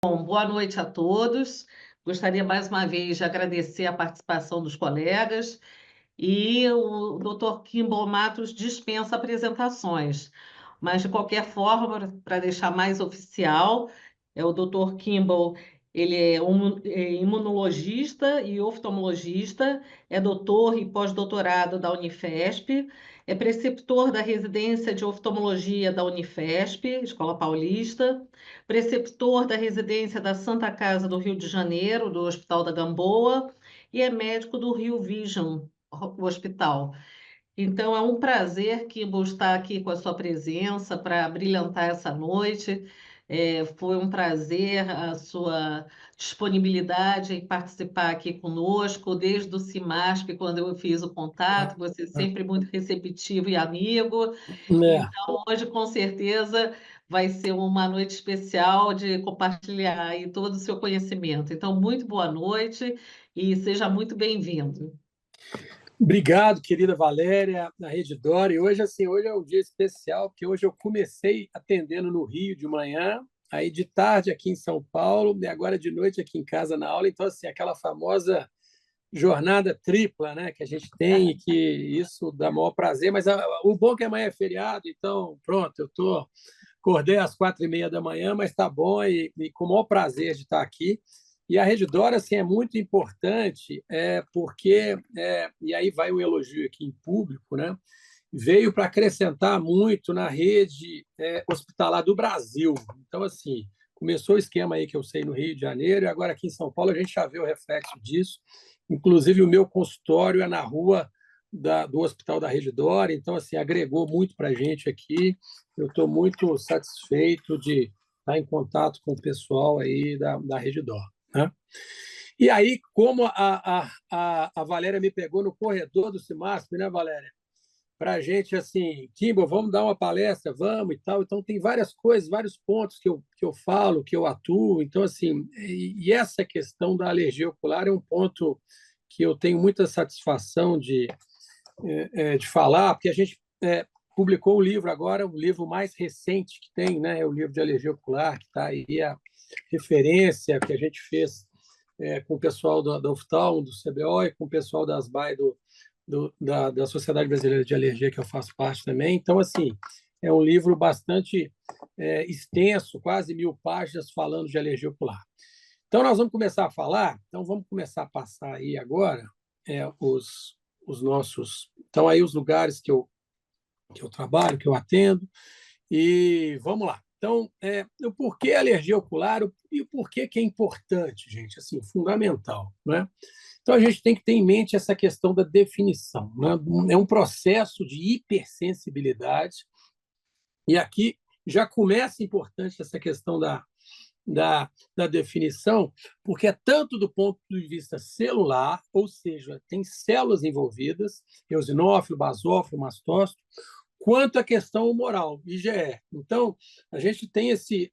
Bom, boa noite a todos. Gostaria mais uma vez de agradecer a participação dos colegas e o Dr. Kimball Matos dispensa apresentações, mas de qualquer forma, para deixar mais oficial, o Dr. Kimball, ele é imunologista e oftalmologista, é doutor e pós-doutorado da Unifesp, é preceptor da residência de oftalmologia da Unifesp, Escola Paulista, preceptor da residência da Santa Casa do Rio de Janeiro, do Hospital da Gamboa, e é médico do Rio Vision, o hospital. Então, é um prazer, Kimball, estar aqui com a sua presença para brilhantar essa noite. Foi um prazer a sua disponibilidade em participar aqui conosco, desde o CIMASP, quando eu fiz o contato, você sempre muito receptivo e amigo. É. Então, hoje, com certeza, vai ser uma noite especial de compartilhar aí todo o seu conhecimento. Então, muito boa noite e seja muito bem-vindo. Obrigado, querida Valéria, da Rede Dora. E hoje, assim, hoje é um dia especial, porque hoje eu comecei atendendo no Rio de manhã, aí de tarde aqui em São Paulo, e agora de noite aqui em casa na aula. Então, assim, aquela famosa jornada tripla, né, que a gente tem e que isso dá maior prazer. Mas o bom é que amanhã é feriado, então, pronto, acordei às 4h30 da manhã, mas está bom e com o maior prazer de estar aqui. E a Rede Dora assim, é muito importante, porque, e aí vai um elogio aqui em público, né? Veio para acrescentar muito na rede hospitalar do Brasil. Então, assim, começou o esquema aí que eu sei no Rio de Janeiro, e agora aqui em São Paulo a gente já vê o reflexo disso. Inclusive, o meu consultório é na rua do Hospital da Rede Dora, então, assim, agregou muito para a gente aqui. Eu estou muito satisfeito de estar em contato com o pessoal aí da Rede Dora, né? E aí, como a Valéria me pegou no corredor do CIMASP, né, Valéria? Para a gente, assim, Kimball, vamos dar uma palestra, vamos e tal. Então, tem várias coisas, vários pontos que eu falo, que eu atuo. Então, assim, e essa questão da alergia ocular é um ponto que eu tenho muita satisfação de falar, porque a gente publicou um livro agora, o livro mais recente que tem, né, é o livro de alergia ocular, que está aí a referência que a gente fez com o pessoal da Oftalmo, do CBO, e com o pessoal das BAE da Sociedade Brasileira de Alergia, que eu faço parte também. Então, assim, é um livro bastante extenso, quase 1.000 páginas, falando de alergia ocular. Então, nós vamos começar a falar, então vamos começar a passar aí agora os nossos... Então, aí os lugares que eu trabalho, que eu atendo, e vamos lá. Então, o porquê alergia ocular e o porquê que é importante, gente, assim, fundamental, né? Então, a gente tem que ter em mente essa questão da definição, né? É um processo de hipersensibilidade, e aqui já começa importante essa questão da definição, porque é tanto do ponto de vista celular, ou seja, tem células envolvidas, eosinófilo, basófilo, mastócito, quanto a questão humoral, IgE. Então, a gente tem esse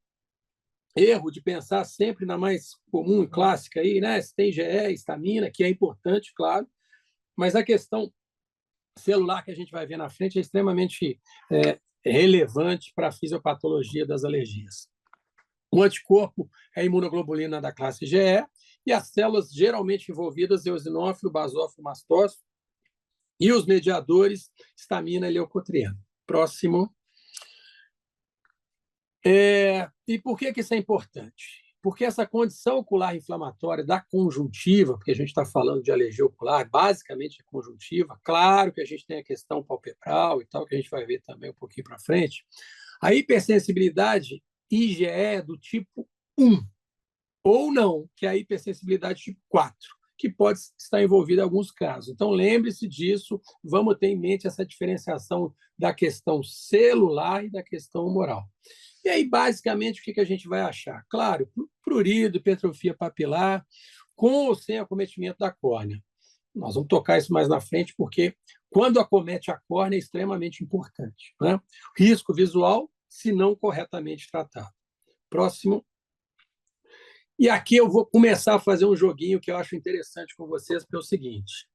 erro de pensar sempre na mais comum e clássica aí, né? Se tem IgE, histamina, que é importante, claro, mas a questão celular que a gente vai ver na frente é extremamente relevante para a fisiopatologia das alergias. O anticorpo é a imunoglobulina da classe IgE e as células geralmente envolvidas eosinófilo, basófilo, mastócito e os mediadores histamina e leucotriena. Próximo. E por que isso é importante? Porque essa condição ocular inflamatória da conjuntiva, porque a gente está falando de alergia ocular, basicamente é conjuntiva, claro que a gente tem a questão palpebral e tal, que a gente vai ver também um pouquinho para frente. A hipersensibilidade IgE é do tipo 1, ou não, que é a hipersensibilidade tipo 4, que pode estar envolvida em alguns casos. Então, lembre-se disso, vamos ter em mente essa diferenciação da questão celular e da questão humoral. E aí, basicamente, o que a gente vai achar? Claro, prurido, hipertrofia papilar, com ou sem acometimento da córnea. Nós vamos tocar isso mais na frente, porque quando acomete a córnea é extremamente importante, né? Risco visual, se não corretamente tratado. Próximo. E aqui eu vou começar a fazer um joguinho que eu acho interessante com vocês, porque é o seguinte.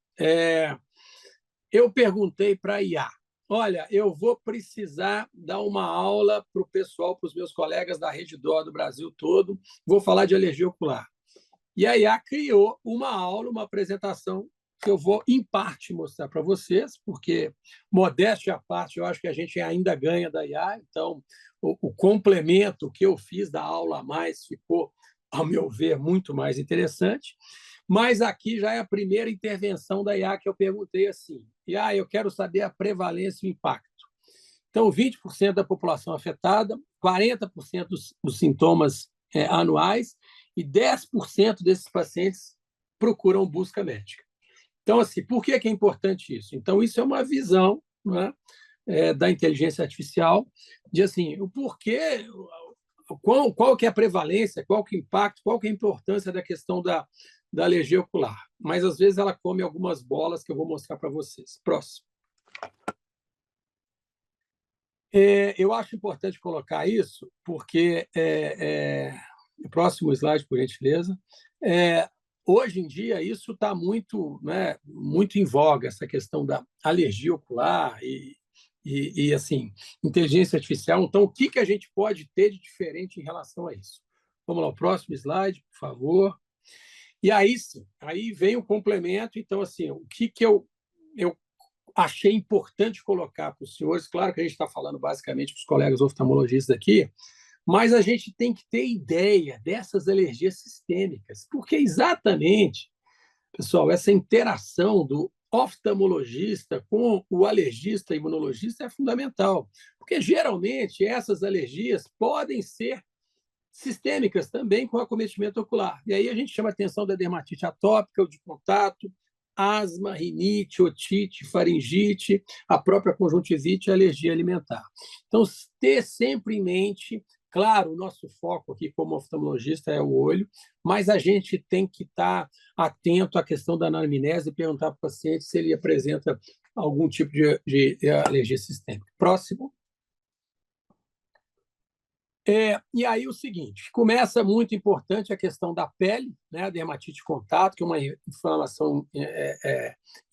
Eu perguntei para a IA, Olha, eu vou precisar dar uma aula para o pessoal, para os meus colegas da Rede Dó do Brasil todo. Vou falar de alergia ocular. E a IA criou uma aula, uma apresentação que eu vou, em parte, mostrar para vocês, porque, modéstia à parte, eu acho que a gente ainda ganha da IA, então o complemento que eu fiz da aula a mais ficou, ao meu ver, muito mais interessante. Mas aqui já é a primeira intervenção da IA que eu perguntei assim: IA, eu quero saber a prevalência e o impacto. Então, 20% da população afetada, 40% dos sintomas anuais e 10% desses pacientes procuram busca médica. Então, assim, por que é importante isso? Então, isso é uma visão, né, da inteligência artificial, de assim, o porquê, qual que é a prevalência, qual que é o impacto, qual que é a importância da questão da alergia ocular. Mas, às vezes, ela come algumas bolas que eu vou mostrar para vocês. Próximo. Eu acho importante colocar isso, porque o próximo slide, por gentileza. Hoje em dia, isso está muito, né, muito em voga, essa questão da alergia ocular e assim, inteligência artificial. Então, o que a gente pode ter de diferente em relação a isso? Vamos lá, o próximo slide, por favor. E aí sim, aí vem o complemento. Então, assim, o que eu achei importante colocar para os senhores, claro que a gente está falando basicamente para os colegas oftalmologistas aqui, mas a gente tem que ter ideia dessas alergias sistêmicas, porque exatamente, pessoal, essa interação do oftalmologista com o alergista imunologista é fundamental, porque geralmente essas alergias podem ser sistêmicas também com acometimento ocular. E aí a gente chama a atenção da dermatite atópica, ou de contato, asma, rinite, otite, faringite, a própria conjuntivite e alergia alimentar. Então, ter sempre em mente, claro, o nosso foco aqui como oftalmologista é o olho, mas a gente tem que estar atento à questão da anamnese e perguntar para o paciente se ele apresenta algum tipo de alergia sistêmica. Próximo. E aí o seguinte, começa muito importante a questão da pele, né, a dermatite de contato, que é uma inflamação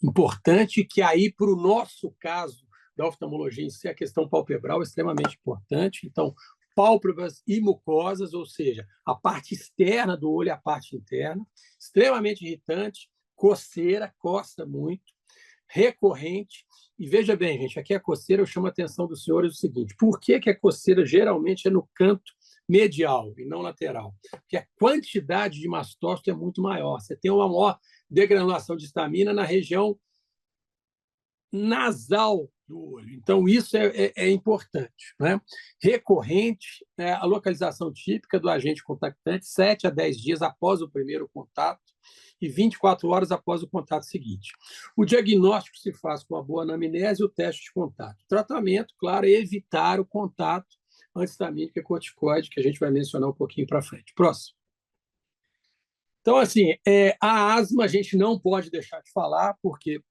importante, que aí, para o nosso caso da oftalmologia em si, a questão palpebral é extremamente importante. Então, pálpebras e mucosas, ou seja, a parte externa do olho e a parte interna, extremamente irritante, coceira, coça muito, recorrente. E veja bem, gente, aqui a coceira, eu chamo a atenção dos senhores o seguinte: por que a coceira geralmente é no canto medial e não lateral? Porque a quantidade de mastócito é muito maior. Você tem uma maior degranulação de histamina na região nasal do olho. Então, isso é importante. Né? Recorrente, a localização típica do agente contactante, 7 a 10 dias após o primeiro contato e 24 horas após o contato seguinte. O diagnóstico se faz com a boa anamnese e o teste de contato. O tratamento, claro, é evitar o contato antihistamínico e corticoide, que a gente vai mencionar um pouquinho para frente. Próximo. Então, assim, a asma a gente não pode deixar de falar, porque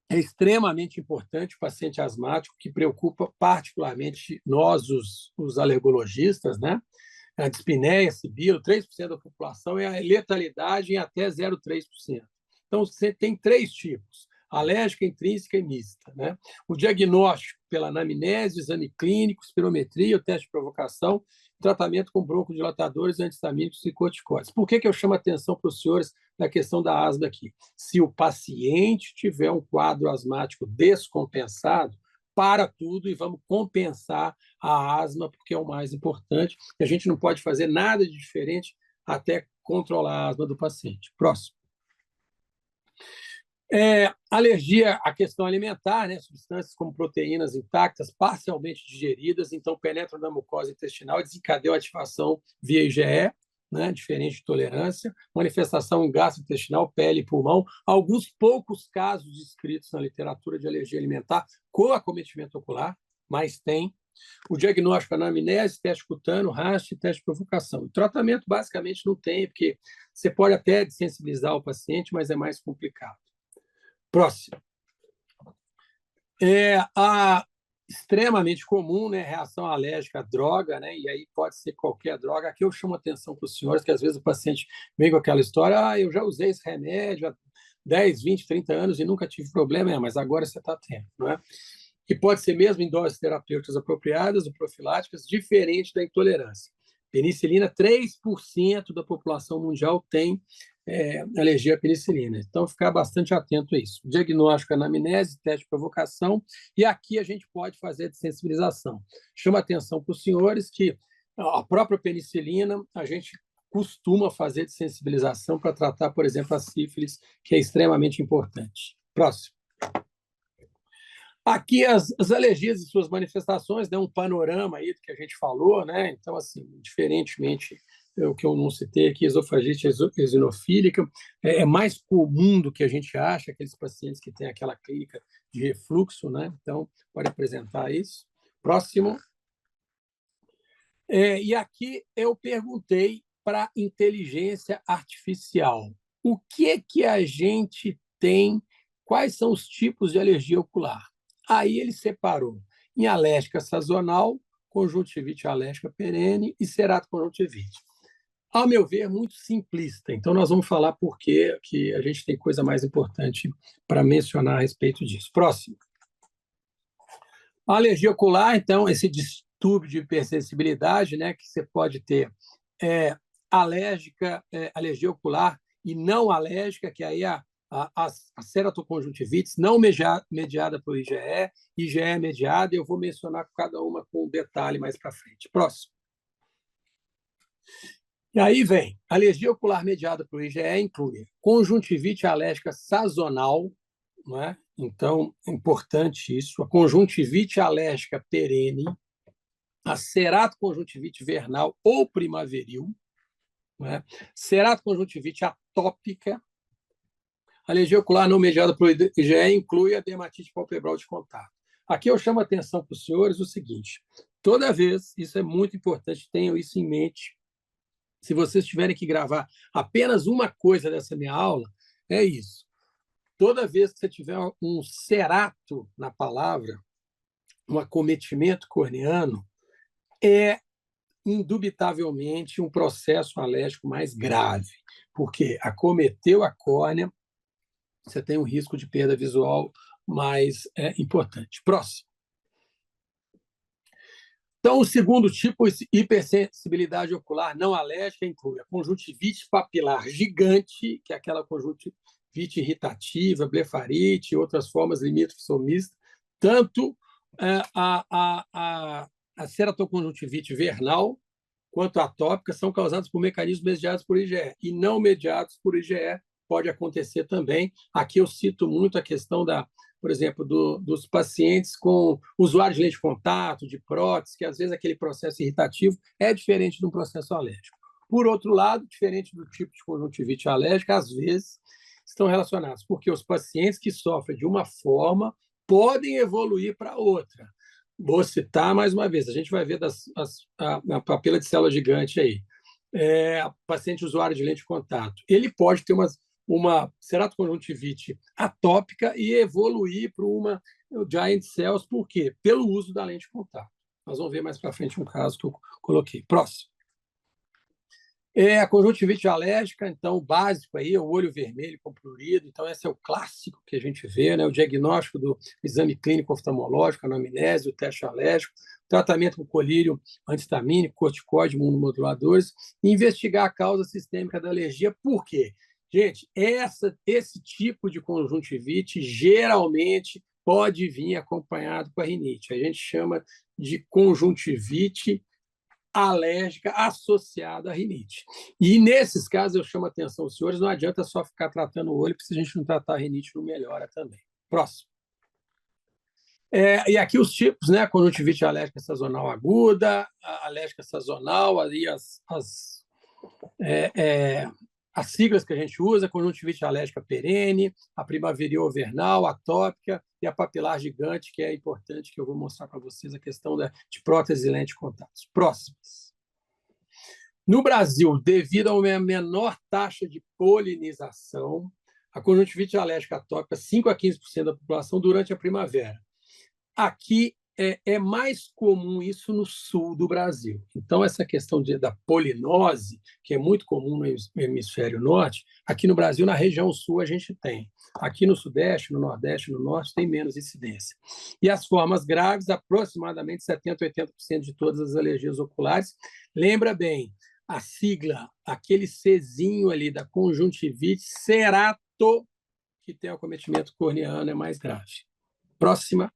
é extremamente importante o paciente asmático, que preocupa particularmente nós, os alergologistas, né? A dispneia, sibilo, 3% da população, e a letalidade em até 0,3%. Então, você tem 3 tipos: alérgica, intrínseca e mista. Né? O diagnóstico pela anamnese, exame clínico, espirometria, o teste de provocação, tratamento com broncodilatadores, antihistamínicos e corticoides. Por que eu chamo a atenção para os senhores na questão da asma aqui? Se o paciente tiver um quadro asmático descompensado, para tudo e vamos compensar a asma, porque é o mais importante. E a gente não pode fazer nada de diferente até controlar a asma do paciente. Próximo. Alergia à questão alimentar, né? Substâncias como proteínas intactas, parcialmente digeridas, então penetram na mucosa intestinal e desencadeiam a ativação via IgE, né? Diferente de tolerância, manifestação gastrointestinal, pele e pulmão, alguns poucos casos descritos na literatura de alergia alimentar com acometimento ocular, mas tem. O diagnóstico, anamnese, teste cutâneo, raste, teste de provocação. O tratamento basicamente não tem, porque você pode até desensibilizar o paciente, mas é mais complicado. Próximo. Extremamente comum, né, reação alérgica à droga, né, e aí pode ser qualquer droga. Aqui eu chamo a atenção para os senhores, que às vezes o paciente vem com aquela história: eu já usei esse remédio há 10, 20, 30 anos e nunca tive problema, mas agora você está tendo. Não é? e pode ser mesmo em doses terapêuticas apropriadas ou profiláticas, diferente da intolerância. Penicilina, 3% da população mundial tem alergia à penicilina. Então, ficar bastante atento a isso. Diagnóstico, anamnese, teste de provocação, e aqui a gente pode fazer de sensibilização. Chama atenção para os senhores que a própria penicilina, a gente costuma fazer de sensibilização para tratar, por exemplo, a sífilis, que é extremamente importante. Próximo. Aqui as alergias e suas manifestações, um panorama aí do que a gente falou, né? Então, assim, diferentemente o que eu não citei aqui, esofagite eosinofílica, é mais comum do que a gente acha, aqueles pacientes que têm aquela clínica de refluxo, né? Então, pode apresentar isso. Próximo. E aqui eu perguntei para inteligência artificial. O que a gente tem? Quais são os tipos de alergia ocular? Aí ele separou em alérgica sazonal, conjuntivite alérgica perene e ceratoconjuntivite. Ao meu ver, muito simplista. Então, nós vamos falar por que a gente tem coisa mais importante para mencionar a respeito disso. Próximo. A alergia ocular, então, esse distúrbio de hipersensibilidade, né, que você pode ter alergia ocular e não alérgica, que aí a ceratoconjuntivite, não mediada por IgE, IgE mediada, eu vou mencionar cada uma com detalhe mais para frente. Próximo. E aí vem, alergia ocular mediada por IgE inclui conjuntivite alérgica sazonal, não é? Então, é importante isso, a conjuntivite alérgica perene, a ceratoconjuntivite vernal ou primaveril, não é? Ceratoconjuntivite atópica, alergia ocular não mediada por IgE inclui a dermatite palpebral de contato. Aqui eu chamo a atenção para os senhores o seguinte, toda vez, isso é muito importante, tenham isso em mente, se vocês tiverem que gravar apenas uma coisa dessa minha aula, é isso. Toda vez que você tiver um cerato na palavra, um acometimento corneano, é indubitavelmente um processo alérgico mais grave, porque acometeu a córnea, você tem um risco de perda visual mais importante. Próximo. Então, o segundo tipo, hipersensibilidade ocular não alérgica, inclui a conjuntivite papilar gigante, que é aquela conjuntivite irritativa, blefarite e outras formas limítrofes ou mistas, tanto a ceratoconjuntivite vernal quanto a atópica são causados por mecanismos mediados por IgE, e não mediados por IgE pode acontecer também. Aqui eu cito muito a questão por exemplo, dos pacientes com usuário de lente de contato, de prótese, que às vezes aquele processo irritativo é diferente de um processo alérgico. Por outro lado, diferente do tipo de conjuntivite alérgica, às vezes estão relacionados, porque os pacientes que sofrem de uma forma podem evoluir para outra. Vou citar mais uma vez, a gente vai ver a papila de célula gigante aí. Paciente usuário de lente de contato, ele pode ter uma ceratoconjuntivite atópica e evoluir para uma giant cells, por quê? Pelo uso da lente de contato. Nós vamos ver mais para frente um caso que eu coloquei. Próximo. A conjuntivite alérgica, então, o básico aí é o olho vermelho com prurido, então esse é o clássico que a gente vê, né? O diagnóstico do exame clínico oftalmológico, anamnese, o teste alérgico, tratamento com colírio antihistamínico, corticoide, imunomoduladores, e investigar a causa sistêmica da alergia. Por quê? Gente, esse tipo de conjuntivite geralmente pode vir acompanhado com a rinite. A gente chama de conjuntivite alérgica associada à rinite. E, nesses casos, eu chamo a atenção dos senhores, não adianta só ficar tratando o olho, porque se a gente não tratar a rinite, não melhora também. Próximo. E aqui os tipos, né? Conjuntivite alérgica sazonal aguda, alérgica sazonal, ali as siglas que a gente usa, conjuntivite alérgica perene, a primaveril ou vernal, atópica e a papilar gigante, que é importante, que eu vou mostrar para vocês a questão de prótese e lente de contatos. Próximas. No Brasil, devido a uma menor taxa de polinização, a conjuntivite alérgica atópica, 5 a 15% da população durante a primavera. Aqui é mais comum isso no sul do Brasil. Então, essa questão da polinose, que é muito comum no hemisfério norte, aqui no Brasil, na região sul, a gente tem. Aqui no sudeste, no nordeste, no norte, tem menos incidência. E as formas graves, aproximadamente 70% a 80% de todas as alergias oculares. Lembra bem, a sigla, aquele Czinho ali da conjuntivite, cerato, que tem acometimento corneano, é mais grave. Próxima.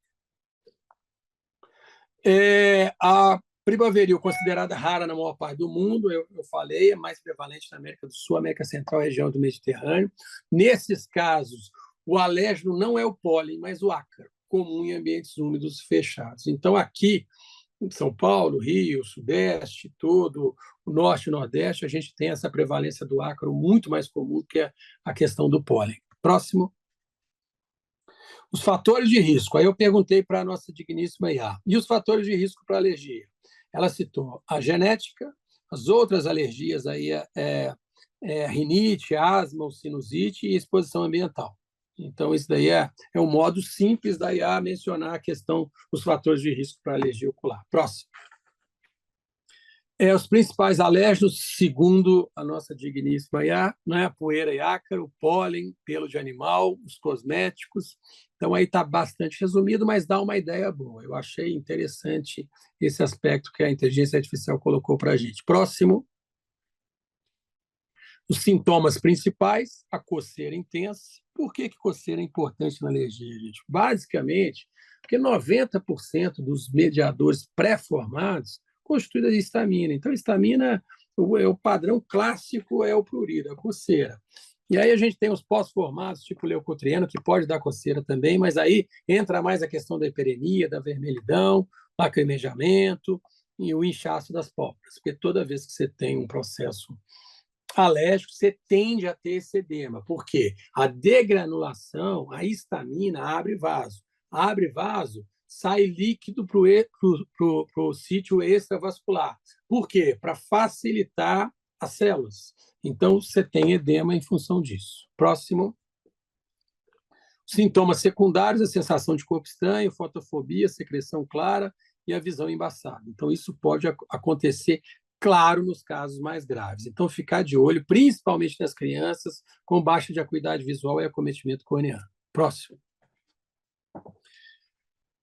A primaveril, considerada rara na maior parte do mundo, eu falei, é mais prevalente na América do Sul, América Central, região do Mediterrâneo. Nesses casos, o alérgeno não é o pólen, mas o ácaro, comum em ambientes úmidos fechados. Então, aqui em São Paulo, Rio, Sudeste, todo o Norte e Nordeste, a gente tem essa prevalência do ácaro muito mais comum que a questão do pólen. Próximo. Os fatores de risco. Aí eu perguntei para a nossa digníssima Iá. E os fatores de risco para alergia? Ela citou a genética, as outras alergias, aí rinite, asma, ou sinusite e exposição ambiental. Então, isso daí é um modo simples da IA mencionar a questão dos fatores de risco para alergia ocular. Próximo. Os principais alérgenos, segundo a nossa digníssima IA, não é a poeira e ácaro, o pólen, pelo de animal, os cosméticos. Então, aí está bastante resumido, mas dá uma ideia boa. Eu achei interessante esse aspecto que a inteligência artificial colocou para a gente. Próximo. Os sintomas principais, a coceira intensa. Por que coceira é importante na alergia, gente? Basicamente, porque 90% dos mediadores pré-formados constituídos de histamina. Então, a histamina, o padrão clássico é o prurido, a coceira. E aí a gente tem os pós-formados, tipo leucotrieno, que pode dar coceira também, mas aí entra mais a questão da hiperemia, da vermelhidão, lacrimejamento e o inchaço das pálpebras, porque toda vez que você tem um processo alérgico, você tende a ter esse edema. Por quê? A degranulação, a histamina abre vaso. Abre vaso, sai líquido para o sítio extravascular. Por quê? Para facilitar as células. Então, você tem edema em função disso. Próximo. Sintomas secundários, a sensação de corpo estranho, fotofobia, secreção clara e a visão embaçada. Então, isso pode acontecer, claro, nos casos mais graves. Então, ficar de olho, principalmente nas crianças com baixa de acuidade visual e acometimento corneano. Próximo.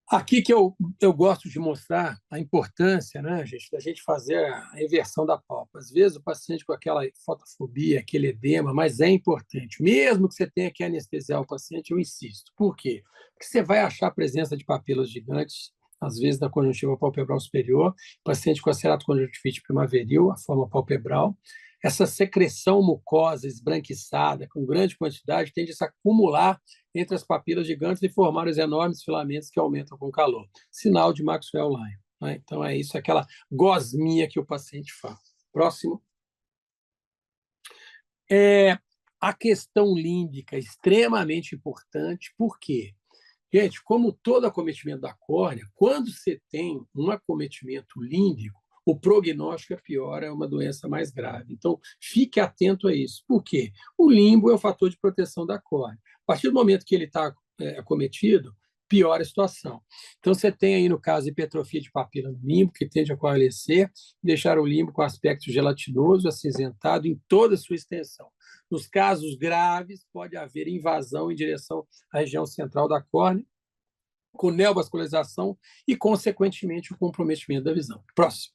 Aqui que eu gosto de mostrar a importância, né, gente, da gente fazer a inversão da pálpebra. Às vezes o paciente com aquela fotofobia, aquele edema, mas é importante. Mesmo que você tenha que anestesiar o paciente, eu insisto. Por quê? Porque você vai achar a presença de papilas gigantes, às vezes da conjuntiva palpebral superior, paciente com a ceratoconjuntivite primaveril, a forma palpebral. Essa secreção mucosa esbranquiçada, com grande quantidade, tende a se acumular entre as papilas gigantes e formar os enormes filamentos que aumentam com calor. Sinal de Maxwell-Lyon. Né? Então, é isso, aquela gosminha que o paciente faz. Próximo. A questão límbica é extremamente importante. Por quê? Gente, como todo acometimento da córnea, quando você tem um acometimento límbico, o prognóstico é pior, é uma doença mais grave. Então, fique atento a isso. Por quê? O limbo é o fator de proteção da córnea. A partir do momento que ele está acometido, piora a situação. Então, você tem aí, no caso, hipertrofia de papila no limbo, que tende a coalescer, deixar o limbo com aspecto gelatinoso, acinzentado em toda a sua extensão. Nos casos graves, pode haver invasão em direção à região central da córnea, com neovascularização e, consequentemente, o comprometimento da visão. Próximo.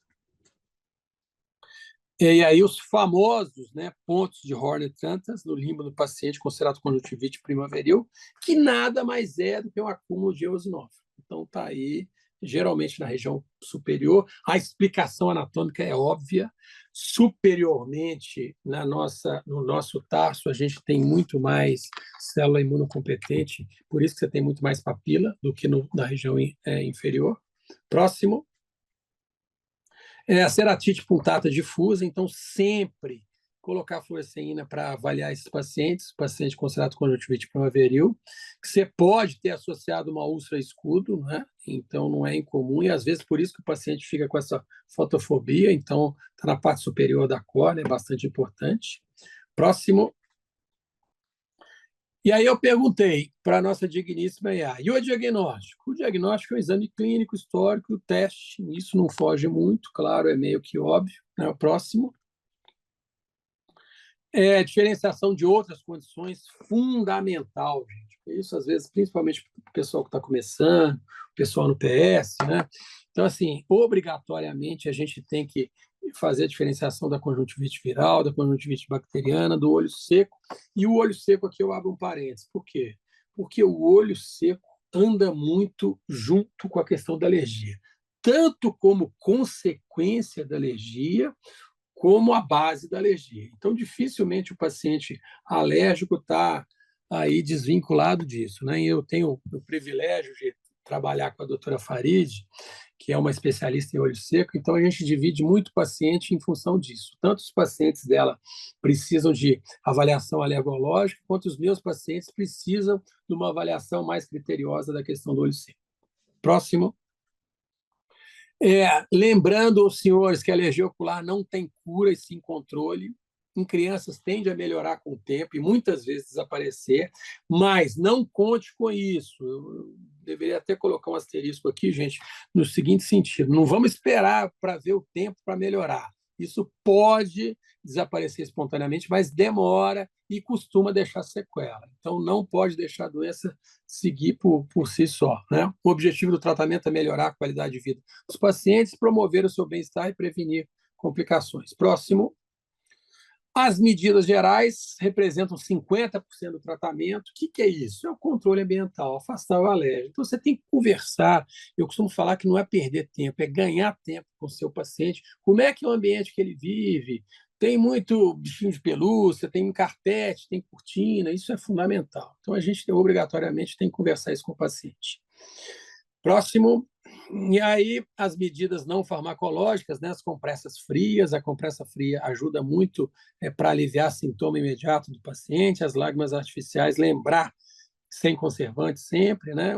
E aí os famosos, né, pontos de Horner-Trantas no limbo do paciente com ceratoconjuntivite primaveril, que nada mais é do que um acúmulo de eosinófilo. Então, está aí, geralmente na região superior. A explicação anatômica é óbvia. Superiormente, no nosso tarso, a gente tem muito mais célula imunocompetente, por isso que você tem muito mais papila do que na região inferior. Próximo. A ceratite punctata difusa, então sempre colocar fluoresceína para avaliar esses pacientes, paciente com ceratoconjuntivite primaveril, que você pode ter associado uma úlcera escudo, né? Então não é incomum, e às vezes por isso que o paciente fica com essa fotofobia, então está na parte superior da córnea, é bastante importante. Próximo. E aí eu perguntei para a nossa digníssima IA, e o diagnóstico? O diagnóstico é o exame clínico, histórico, o teste, isso não foge muito, claro, é meio que óbvio. Né? O próximo é a diferenciação de outras condições fundamental, gente. Isso, às vezes, principalmente para o pessoal que está começando, o pessoal no PS, né? Então, assim, obrigatoriamente a gente tem que fazer a diferenciação da conjuntivite viral, da conjuntivite bacteriana, do olho seco. E o olho seco aqui eu abro um parênteses. Por quê? Porque o olho seco anda muito junto com a questão da alergia, tanto como consequência da alergia, como a base da alergia. Então, dificilmente o paciente alérgico está aí desvinculado disso. Né? E eu tenho o privilégio de trabalhar com a doutora Farid, que é uma especialista em olho seco, então a gente divide muito paciente em função disso. Tanto os pacientes dela precisam de avaliação alergológica, quanto os meus pacientes precisam de uma avaliação mais criteriosa da questão do olho seco. Próximo. Lembrando aos senhores que a alergia ocular não tem cura e sim controle. Em crianças tende a melhorar com o tempo e muitas vezes desaparecer, mas não conte com isso. Eu deveria até colocar um asterisco aqui, gente, no seguinte sentido: não vamos esperar para ver o tempo para melhorar. Isso pode desaparecer espontaneamente, mas demora e costuma deixar sequela. Então, não pode deixar a doença seguir por si só. Né? O objetivo do tratamento é melhorar a qualidade de vida dos pacientes, promover o seu bem-estar e prevenir complicações. Próximo. As medidas gerais representam 50% do tratamento. O que é isso? É o controle ambiental, afastar o alérgico. Então, você tem que conversar. Eu costumo falar que não é perder tempo, é ganhar tempo com o seu paciente. Como é que é o ambiente que ele vive? Tem muito bichinho de pelúcia, tem carpete, tem cortina, isso é fundamental. Então, a gente obrigatoriamente tem que conversar isso com o paciente. Próximo. E aí, as medidas não farmacológicas, né, as compressas frias, a compressa fria ajuda muito para aliviar sintoma imediato do paciente, as lágrimas artificiais, lembrar, sem conservante sempre, né?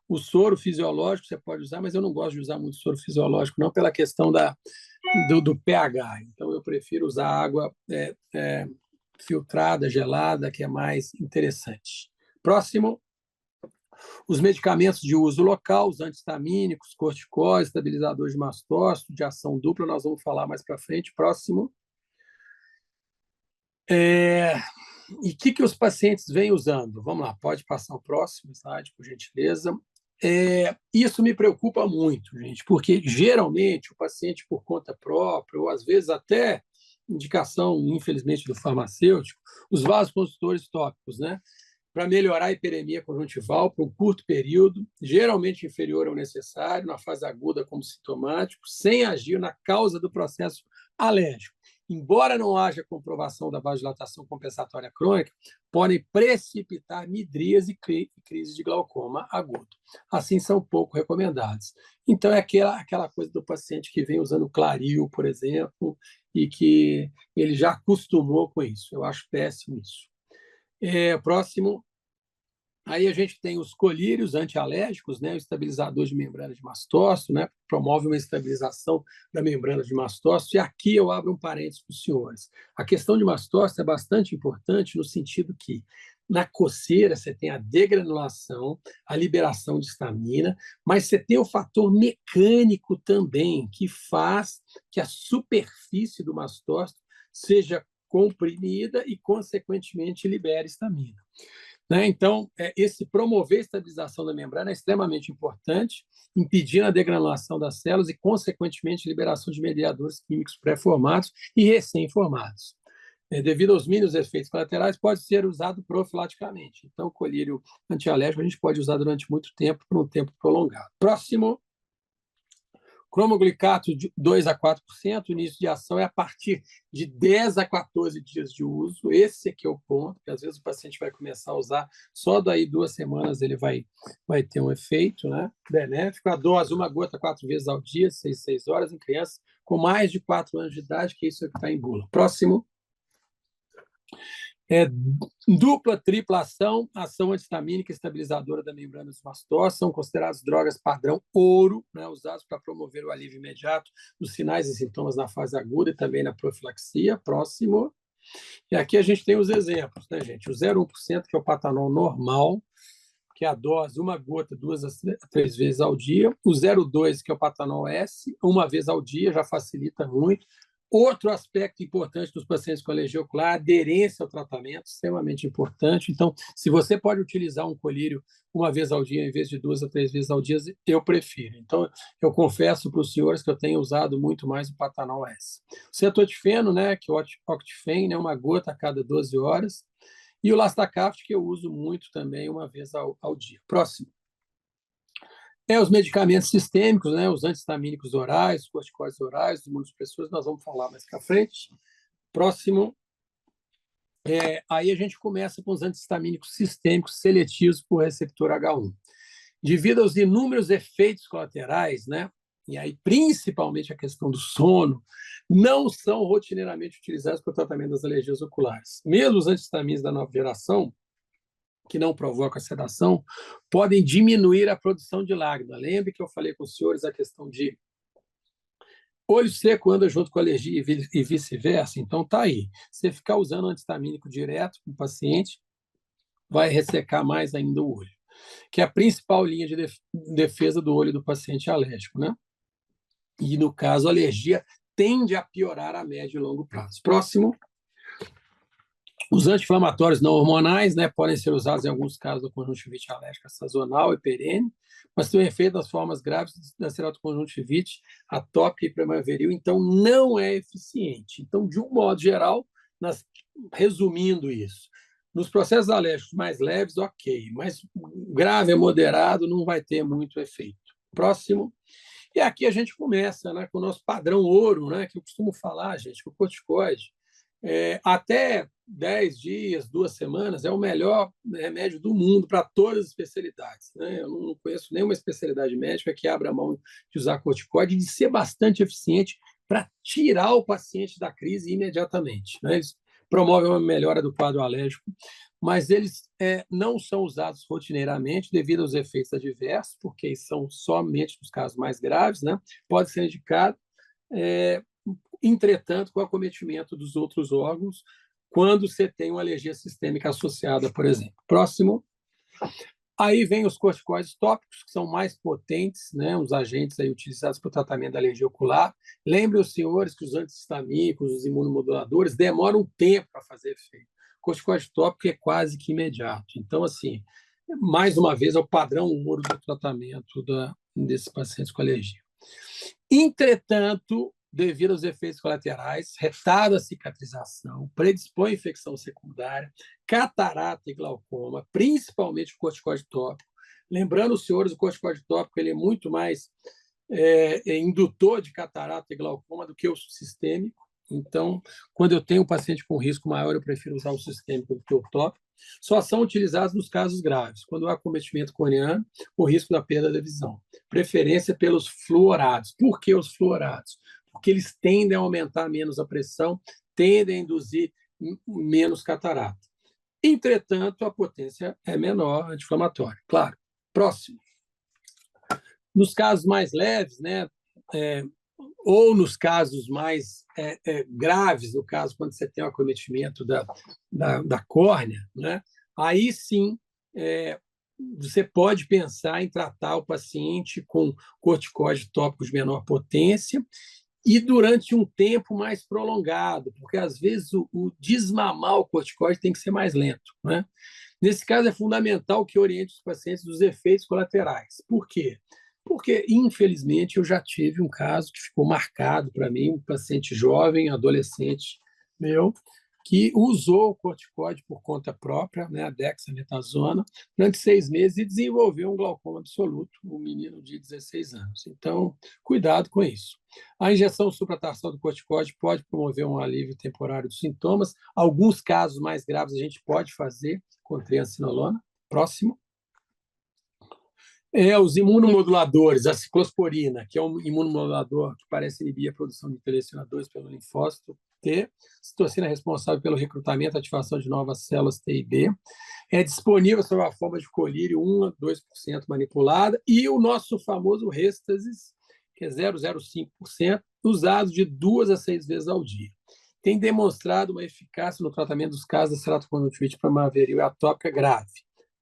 O soro fisiológico você pode usar, mas eu não gosto de usar muito soro fisiológico, não pela questão do pH. Então, eu prefiro usar água filtrada, gelada, que é mais interessante. Próximo. Os medicamentos de uso local, os antihistamínicos, corticóides, estabilizadores de mastócito, de ação dupla, nós vamos falar mais para frente. Próximo. E o que os pacientes vêm usando? Vamos lá, pode passar o próximo slide, por gentileza. Isso me preocupa muito, gente, porque geralmente o paciente, por conta própria, ou às vezes até indicação, infelizmente, do farmacêutico, os vasoconstritores tópicos, né? Para melhorar a hiperemia conjuntival por um curto período, geralmente inferior ao necessário, na fase aguda como sintomático, sem agir na causa do processo alérgico. Embora não haja comprovação da vasodilatação compensatória crônica, podem precipitar midríase e crise de glaucoma agudo. Assim, são pouco recomendados. Então, é aquela coisa do paciente que vem usando Clario, por exemplo, e que ele já acostumou com isso. Eu acho péssimo isso. Próximo. Aí a gente tem os colírios antialérgicos, né, o estabilizador de membrana de mastócito, né, promove uma estabilização da membrana de mastócito. E aqui eu abro um parênteses para os senhores. A questão de mastócito é bastante importante no sentido que na coceira você tem a degranulação, a liberação de histamina, mas você tem o fator mecânico também, que faz que a superfície do mastócito seja comprimida e, consequentemente, libere histamina. Né? Então, esse promover a estabilização da membrana é extremamente importante, impedindo a degranulação das células e, consequentemente, a liberação de mediadores químicos pré-formados e recém-formados. Devido aos mínimos efeitos colaterais, pode ser usado profilaticamente. Então, o colírio antialérgico a gente pode usar durante muito tempo, por um tempo prolongado. Próximo. Cromoglicato de 2 a 4%, o início de ação é a partir de 10 a 14 dias de uso. Esse aqui é o ponto, porque às vezes o paciente vai começar a usar, só daí 2 semanas ele vai ter um efeito, né, benéfico. A dose, uma gota 4 vezes ao dia, 6 horas, em crianças com mais de 4 anos de idade, que isso é que está em bula. Próximo. Dupla, tripla ação antihistamínica estabilizadora da membrana dos mastócitos, são consideradas drogas padrão ouro, né, usadas para promover o alívio imediato dos sinais e sintomas na fase aguda e também na profilaxia. Próximo. E aqui a gente tem os exemplos, né, gente? O 0,1%, que é o patanol normal, que é a dose, uma gota, 2 a 3 vezes ao dia. O 0,2, que é o patanol S, uma vez ao dia, já facilita muito. Outro aspecto importante dos pacientes com alergia ocular, a aderência ao tratamento, extremamente importante. Então, se você pode utilizar um colírio uma vez ao dia, em vez de 2 a 3 vezes ao dia, eu prefiro. Então, eu confesso para os senhores que eu tenho usado muito mais o patanol S. O cetotifeno, né, que é o Octifen, né, uma gota a cada 12 horas. E o Lastacaft, que eu uso muito também, uma vez ao dia. Próximo. Os medicamentos sistêmicos, né? Os antihistamínicos orais, os corticoides orais, os imunossupressores, nós vamos falar mais para frente. Próximo. Aí a gente começa com os antihistamínicos sistêmicos seletivos por receptor H1. Devido aos inúmeros efeitos colaterais, né? E aí principalmente a questão do sono, não são rotineiramente utilizados para o tratamento das alergias oculares. Mesmo os antihistamínicos da nova geração, que não provocam a sedação, podem diminuir a produção de lágrima. Lembre que eu falei com os senhores a questão de olho seco anda junto com alergia e vice-versa. Então, tá aí. Você ficar usando antihistamínico direto com o paciente, vai ressecar mais ainda o olho, que é a principal linha de defesa do olho do paciente alérgico, né? E, no caso, a alergia tende a piorar a médio e longo prazo. Próximo. Os anti-inflamatórios não hormonais, né, podem ser usados em alguns casos da conjuntivite alérgica sazonal e perene, mas têm efeito nas formas graves da ceratoconjuntivite atópica e primaveril, então não é eficiente. Então, de um modo geral, resumindo isso, nos processos alérgicos mais leves, ok, mas grave a moderado não vai ter muito efeito. Próximo. E aqui a gente começa, né, com o nosso padrão ouro, né, que eu costumo falar, gente, que o corticoide, até 10 dias, 2 semanas, é o melhor remédio do mundo para todas as especialidades, né? Eu não conheço nenhuma especialidade médica que abra mão de usar corticoide e de ser bastante eficiente para tirar o paciente da crise imediatamente, né? Eles promovem uma melhora do quadro alérgico, mas eles não são usados rotineiramente devido aos efeitos adversos, porque são somente nos casos mais graves, né? Pode ser indicado, entretanto, com o acometimento dos outros órgãos, quando você tem uma alergia sistêmica associada, por exemplo. Próximo. Aí vem os corticoides tópicos, que são mais potentes, né, os agentes aí utilizados para o tratamento da alergia ocular. Lembrem os senhores que os antihistamínicos, os imunomoduladores, demoram um tempo para fazer efeito. O corticoide tópico é quase que imediato. Então, assim, mais uma vez, é o padrão ouro do tratamento desses pacientes com alergia. Entretanto, devido aos efeitos colaterais, retarda a cicatrização, predispõe a infecção secundária, catarata e glaucoma, principalmente o corticoide tópico. Lembrando, os senhores, o corticoide tópico ele é muito mais indutor de catarata e glaucoma do que o sistêmico. Então, quando eu tenho um paciente com risco maior, eu prefiro usar o sistêmico do que o tópico. Só são utilizados nos casos graves, quando há acometimento corneano, o risco da perda da visão. Preferência pelos fluorados. Por que os fluorados? Porque eles tendem a aumentar menos a pressão, tendem a induzir menos catarata. Entretanto, a potência é menor, anti-inflamatória. Claro. Próximo. Nos casos mais leves, né, ou nos casos mais graves, no caso quando você tem o acometimento da córnea, né, aí sim você pode pensar em tratar o paciente com corticoide tópico de menor potência e durante um tempo mais prolongado, porque às vezes o desmamar o corticoide tem que ser mais lento, né? Nesse caso, é fundamental que oriente os pacientes dos efeitos colaterais. Por quê? Porque, infelizmente, eu já tive um caso que ficou marcado para mim, um paciente jovem, adolescente meu, que usou o corticoide por conta própria, né, a dexametasona, durante 6 meses e desenvolveu um glaucoma absoluto, um menino de 16 anos. Então, cuidado com isso. A injeção supratarsal do corticoide pode promover um alívio temporário dos sintomas. Alguns casos mais graves a gente pode fazer com triancinolona. Próximo. Os imunomoduladores, a ciclosporina, que é um imunomodulador que parece inibir a produção de interleucina 2 pelo linfócito T, citocina responsável pelo recrutamento e ativação de novas células T e B, é disponível sob a forma de colírio 1 a 2% manipulada, e o nosso famoso Restasis, que é 0,05%, usado de 2 a 6 vezes ao dia. tem demonstrado uma eficácia no tratamento dos casos da ceratoconjuntivite primaveril atópica grave,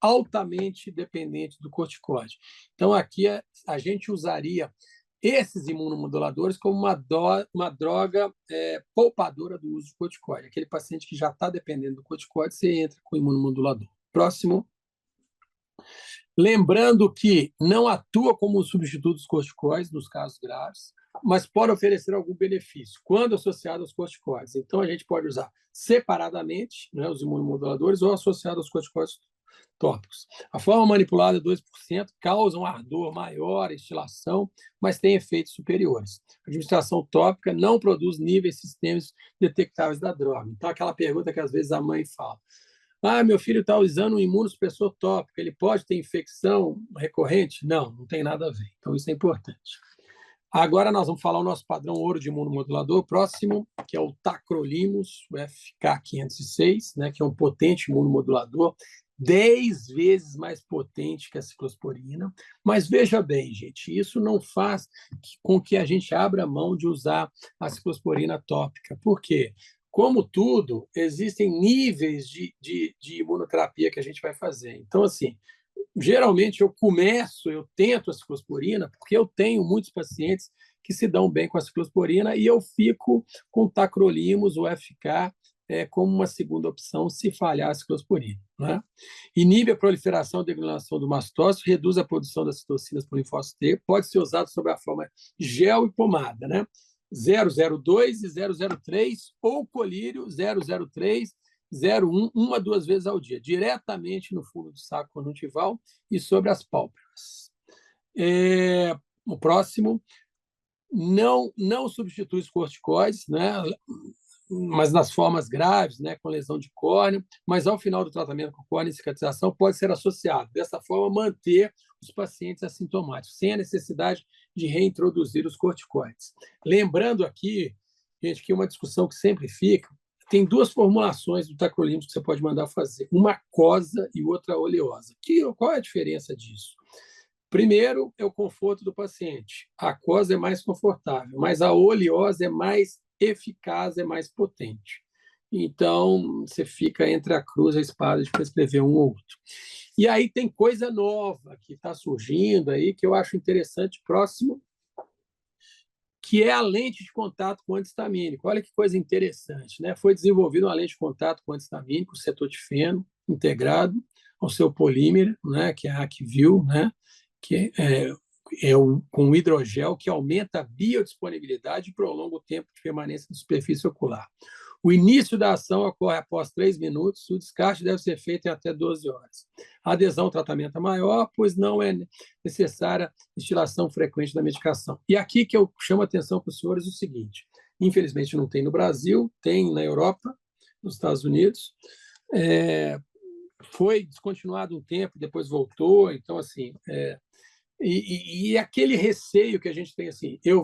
altamente dependente do corticóide. Então, aqui a gente usaria esses imunomoduladores como uma droga poupadora do uso de corticóide. Aquele paciente que já está dependendo do corticóide, você entra com o imunomodulador. Próximo. Lembrando que não atua como substituto dos corticoides nos casos graves, mas pode oferecer algum benefício quando associado aos corticoides. Então, a gente pode usar separadamente, né, os imunomoduladores ou associado aos corticoides tópicos. A forma manipulada 2% causa um ardor maior, instilação, mas tem efeitos superiores. A administração tópica não produz níveis sistêmicos detectáveis da droga. Então, aquela pergunta que às vezes a mãe fala: meu filho está usando um imunossupressor tópico, ele pode ter infecção recorrente? Não, não tem nada a ver. Então, isso é importante. Agora nós vamos falar o nosso padrão ouro de imunomodulador próximo, que é o tacrolimus, o FK506, né, que é um potente imunomodulador, 10 vezes mais potente que a ciclosporina. Mas veja bem, gente, isso não faz com que a gente abra mão de usar a ciclosporina tópica. Por quê? Como tudo, existem níveis de imunoterapia que a gente vai fazer. Então, assim, geralmente eu tento a ciclosporina, porque eu tenho muitos pacientes que se dão bem com a ciclosporina e eu fico com o tacrolimus, o FK, como uma segunda opção se falhar a ciclosporina. Né? Inibe a proliferação e degranulação do mastócito, reduz a produção das citocinas por linfócito T, pode ser usado sob a forma gel e pomada, né? 002 e 003, ou colírio 003, 01, 1 a 2 vezes ao dia, diretamente no fundo do saco conjuntival e sobre as pálpebras. O próximo, não substitui os corticoides, né? Mas nas formas graves, né, com lesão de córnea, mas ao final do tratamento com córnea e cicatrização pode ser associado. Dessa forma, manter os pacientes assintomáticos, sem a necessidade de reintroduzir os corticoides. Lembrando aqui, gente, que uma discussão que sempre fica, tem duas formulações do tacrolimus que você pode mandar fazer, uma aquosa e outra oleosa. Qual é a diferença disso? Primeiro, é o conforto do paciente. A aquosa é mais confortável, mas a oleosa é mais eficaz, é mais potente. Então, você fica entre a cruz e a espada de prescrever um ou outro. E aí tem coisa nova que está surgindo aí, que eu acho interessante, próximo, que é a lente de contato com antihistamínico. Olha que coisa interessante, né? Foi desenvolvida uma lente de contato com antihistamínico, cetotifeno, integrado ao seu polímero, né? Que é a Acvil, né? Que com hidrogel, que aumenta a biodisponibilidade e prolonga o tempo de permanência na superfície ocular. O início da ação ocorre após 3 minutos, o descarte deve ser feito em até 12 horas. A adesão ao tratamento é maior, pois não é necessária instilação frequente da medicação. E aqui que eu chamo a atenção para os senhores o seguinte: infelizmente não tem no Brasil, tem na Europa, nos Estados Unidos, foi descontinuado um tempo, depois voltou, então, assim, e aquele receio que a gente tem assim, eu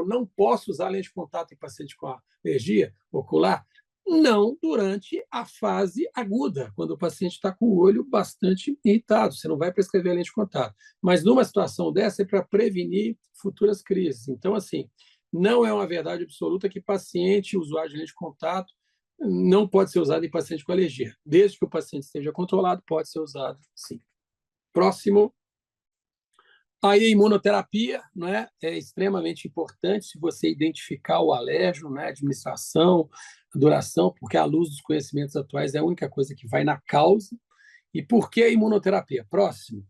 não posso usar lente de contato em paciente com alergia ocular? Não durante a fase aguda, quando o paciente está com o olho bastante irritado, você não vai prescrever a lente de contato. Mas numa situação dessa é para prevenir futuras crises. Então, assim, não é uma verdade absoluta que paciente usuário de lente de contato não pode ser usado em paciente com alergia. Desde que o paciente esteja controlado, pode ser usado, sim. Próximo. Aí a imunoterapia, né, é extremamente importante se você identificar o alérgeno, né, administração, duração, porque à luz dos conhecimentos atuais é a única coisa que vai na causa. E por que a imunoterapia? Próximo.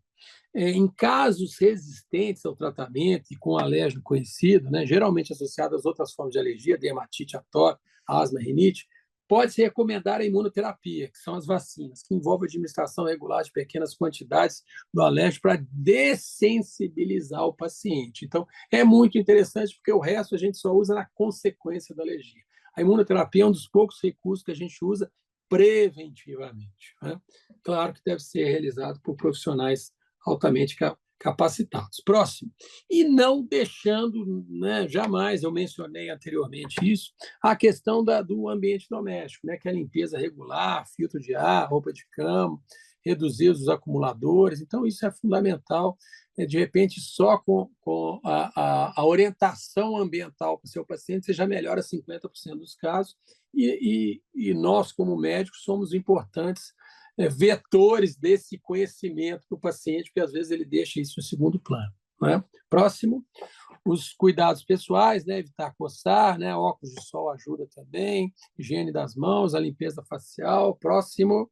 Em casos resistentes ao tratamento e com alérgeno conhecido, né, geralmente associado às outras formas de alergia, dermatite atópica, asma, rinite, pode-se recomendar a imunoterapia, que são as vacinas, que envolve a administração regular de pequenas quantidades do alérgico para dessensibilizar o paciente. Então, é muito interessante, porque o resto a gente só usa na consequência da alergia. A imunoterapia é um dos poucos recursos que a gente usa preventivamente. Né? Claro que deve ser realizado por profissionais altamente capacitados. Próximo. E não deixando, né, jamais, eu mencionei anteriormente isso, a questão do ambiente doméstico, né, que é a limpeza regular, filtro de ar, roupa de cama, reduzir os acumuladores. Então, isso é fundamental. De repente, só com a orientação ambiental para o seu paciente, você já melhora 50% dos casos. E nós, como médicos, somos importantes vetores desse conhecimento para o paciente, porque às vezes ele deixa isso em segundo plano. Né? Próximo, os cuidados pessoais, né? Evitar coçar, né? Óculos de sol ajuda também, higiene das mãos, a limpeza facial. Próximo,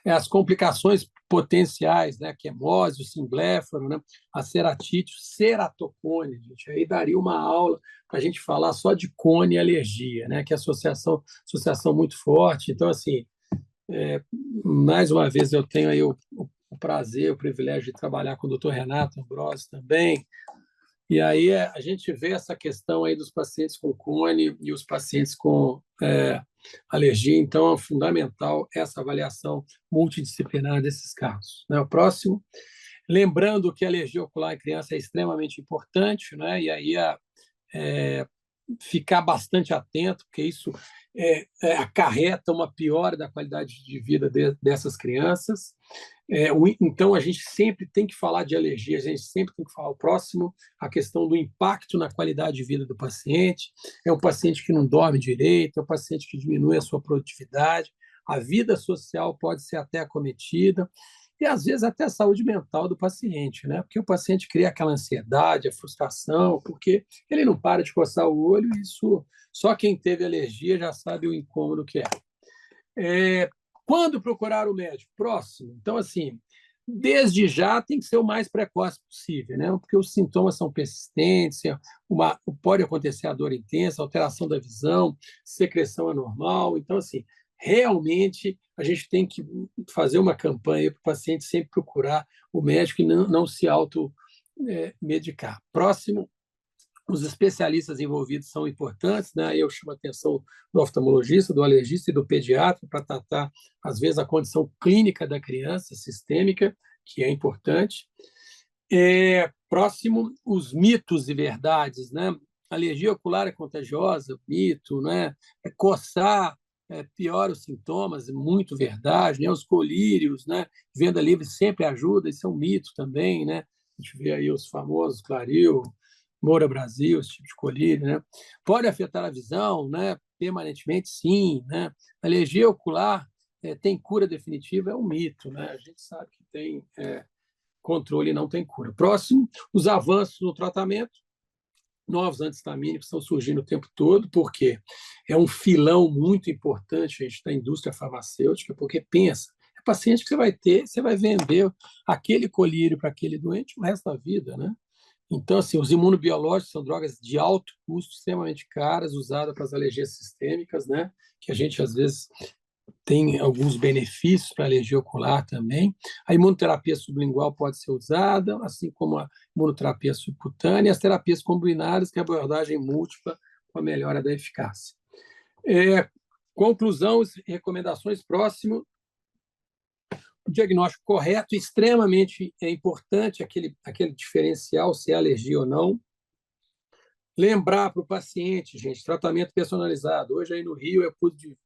as complicações potenciais, né? Quemose, o simpléforo, né? A ceratite, o ceratocone, gente. Aí daria uma aula para a gente falar só de cone e alergia, né? Que é associação muito forte. Então, assim, mais uma vez eu tenho aí o prazer, o privilégio de trabalhar com o Dr. Renato Ambrosio também. E aí a gente vê essa questão aí dos pacientes com cone e os pacientes com alergia. Então, é fundamental essa avaliação multidisciplinar desses casos. Né? O próximo, lembrando que a alergia ocular em criança é extremamente importante, né? E aí ficar bastante atento, porque isso acarreta uma piora da qualidade de vida dessas crianças. Então, a gente sempre tem que falar de alergia, a gente sempre tem que falar o próximo, a questão do impacto na qualidade de vida do paciente. É um paciente que não dorme direito, é um paciente que diminui a sua produtividade, a vida social pode ser até acometida, e às vezes até a saúde mental do paciente, né? Porque o paciente cria aquela ansiedade, a frustração, porque ele não para de coçar o olho, e isso só quem teve alergia já sabe o incômodo que é. Quando procurar o médico? Próximo. Então, assim, desde já tem que ser o mais precoce possível, né? Porque os sintomas são persistentes, pode acontecer a dor intensa, alteração da visão, secreção anormal. Então, assim, realmente a gente tem que fazer uma campanha para o paciente sempre procurar o médico e não se automedicar. Próximo, os especialistas envolvidos são importantes, né? Eu chamo a atenção do oftalmologista, do alergista e do pediatra para tratar, às vezes, a condição clínica da criança, sistêmica, que é importante. Próximo, os mitos e verdades, né? Alergia ocular é contagiosa, mito, né? Coçar piora os sintomas, muito verdade, né? Os colírios, né? Venda livre sempre ajuda, isso é um mito também, né? A gente vê aí os famosos Clario, Moura Brasil, esse tipo de colírio, né? Pode afetar a visão, né? Permanentemente, sim, né? Alergia ocular tem cura definitiva, é um mito, né? A gente sabe que tem controle e não tem cura. Próximo, os avanços no tratamento, novos antihistamínicos estão surgindo o tempo todo, porque é um filão muito importante, gente, da indústria farmacêutica, porque pensa, é paciente que você vai ter, você vai vender aquele colírio para aquele doente o resto da vida, né? Então, assim, os imunobiológicos são drogas de alto custo, extremamente caras, usadas para as alergias sistêmicas, né? Que a gente, às vezes, tem alguns benefícios para a alergia ocular também. A imunoterapia sublingual pode ser usada, assim como a imunoterapia subcutânea, e as terapias combinadas, que é a abordagem múltipla com a melhora da eficácia. Conclusão e recomendações próximo. O diagnóstico correto, extremamente importante, aquele diferencial, se é alergia ou não. Lembrar para o paciente, gente, tratamento personalizado. Hoje, aí no Rio, eu pude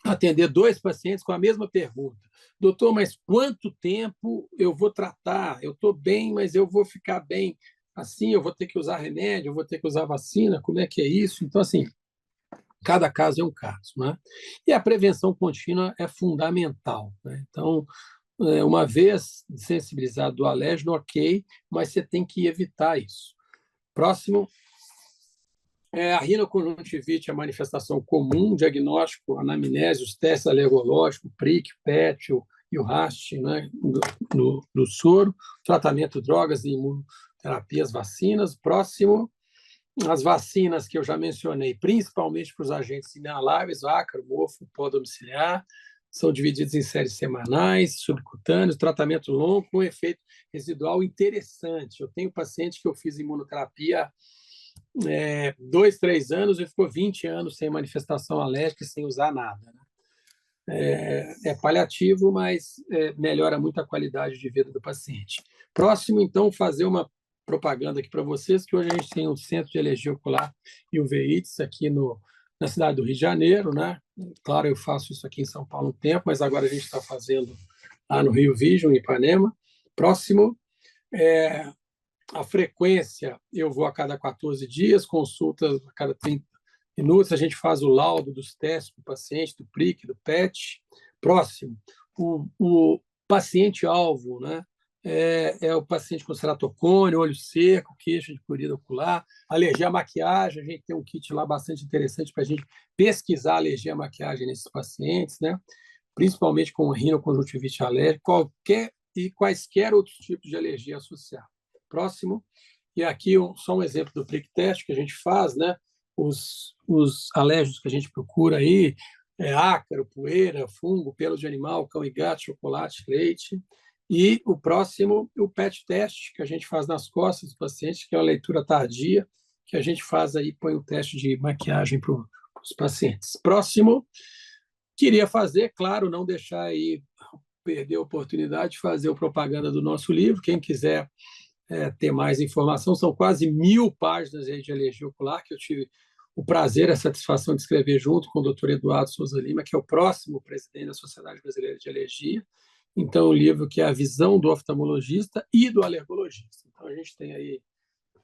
atender 2 pacientes com a mesma pergunta. Doutor, mas quanto tempo eu vou tratar? Eu estou bem, mas eu vou ficar bem assim? Eu vou ter que usar remédio? Eu vou ter que usar vacina? Como é que é isso? Então, assim, cada caso é um caso, né? E a prevenção contínua é fundamental, né? Então, uma vez sensibilizado do alérgeno, ok, mas você tem que evitar isso. Próximo, a rinoconjuntivite é a manifestação comum, diagnóstico, anamnese, os testes alergológicos, PRIC, PET e o RAST, né, do soro, tratamento, drogas e imunoterapias, vacinas. Próximo, as vacinas que eu já mencionei, principalmente para os agentes inaláveis, ácaro, mofo, pó domiciliar, são divididos em séries semanais, subcutâneos, tratamento longo com efeito residual interessante. Eu tenho paciente que eu fiz imunoterapia 2, 3 anos e ficou 20 anos sem manifestação alérgica e sem usar nada. Né? É paliativo, mas melhora muito a qualidade de vida do paciente. Próximo, então, fazer uma propaganda aqui para vocês, que hoje a gente tem um centro de alergia ocular e UV-ITS aqui no na cidade do Rio de Janeiro, né? Claro, eu faço isso aqui em São Paulo há um tempo, mas agora a gente está fazendo lá no Rio Vision, em Ipanema. Próximo, é, a frequência, eu vou a cada 14 dias, consultas a cada 30 minutos, a gente faz o laudo dos testes do paciente, do PRIC, do PET. Próximo, o paciente-alvo, né? É o paciente com ceratocone, olho seco, queixa de prurida ocular, alergia à maquiagem. A gente tem um kit lá bastante interessante para a gente pesquisar a alergia à maquiagem nesses pacientes, né? Principalmente com rinoconjuntivite alérgica, qualquer e quaisquer outros tipos de alergia associada. Próximo, e aqui só um exemplo do prick test que a gente faz, né? Os alérgicos que a gente procura aí, ácaro, poeira, fungo, pelo de animal, cão e gato, chocolate, leite. E o próximo, o PET teste, que a gente faz nas costas dos pacientes, que é uma leitura tardia, que a gente faz aí, põe o teste de maquiagem para os pacientes. Próximo, queria fazer, claro, não deixar aí perder a oportunidade de fazer a propaganda do nosso livro. Quem quiser ter mais informação, são quase 1.000 páginas de alergia ocular, que eu tive o prazer, a satisfação de escrever junto com o Dr. Eduardo Souza Lima, que é o próximo presidente da Sociedade Brasileira de Alergia. Então, um livro que é a visão do oftalmologista e do alergologista. Então, a gente tem aí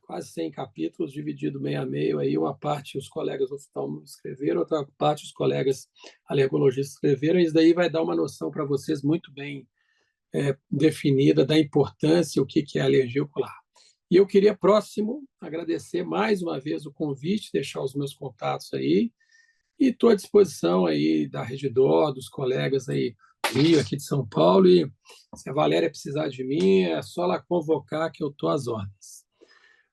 quase 100 capítulos, dividido meio a meio, aí uma parte os colegas oftalmólogos escreveram, outra parte os colegas alergologistas escreveram, e isso daí vai dar uma noção para vocês muito bem definida da importância, o que é alergia ocular. E eu queria, próximo, agradecer mais uma vez o convite, deixar os meus contatos aí, e estou à disposição aí da Redidor, dos colegas aí do Rio, aqui de São Paulo, e se a Valéria precisar de mim, é só lá convocar que eu estou às ordens.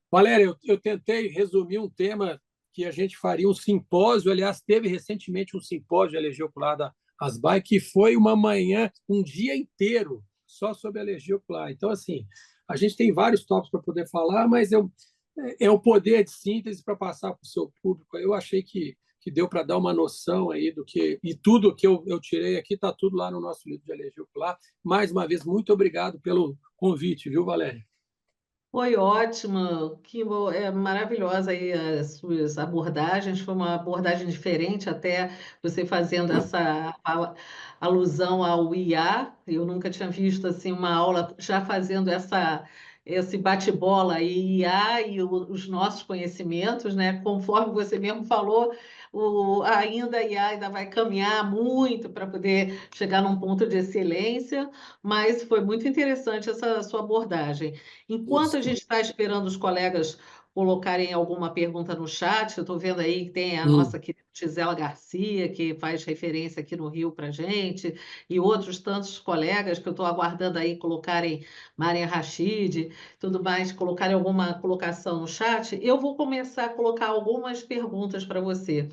Valéria, eu tentei resumir um tema que a gente faria um simpósio, aliás, teve recentemente um simpósio de alergia ocular da ASBAI, que foi uma manhã, um dia inteiro, só sobre alergia ocular. Então, assim, a gente tem vários tópicos para poder falar, mas é o poder de síntese para passar para o seu público. Eu achei que deu para dar uma noção aí do que... E tudo que eu tirei aqui está tudo lá no nosso livro de alergia ocular. Mais uma vez, muito obrigado pelo convite, viu, Valéria? Foi ótimo, Kimball, é maravilhosa aí as suas abordagens, foi uma abordagem diferente até você fazendo essa alusão ao IA, eu nunca tinha visto assim uma aula já fazendo esse bate-bola aí, IA e os nossos conhecimentos, né? Conforme você mesmo falou, ainda a IA ainda vai caminhar muito para poder chegar num ponto de excelência, mas foi muito interessante essa sua abordagem. Enquanto a Isso. gente está esperando os colegas colocarem alguma pergunta no chat, eu estou vendo aí que tem a nossa querida Gisela Garcia, que faz referência aqui no Rio para a gente, e outros tantos colegas que eu estou aguardando aí colocarem, Maria Rachid, tudo mais, colocarem alguma colocação no chat. Eu vou começar a colocar algumas perguntas para você.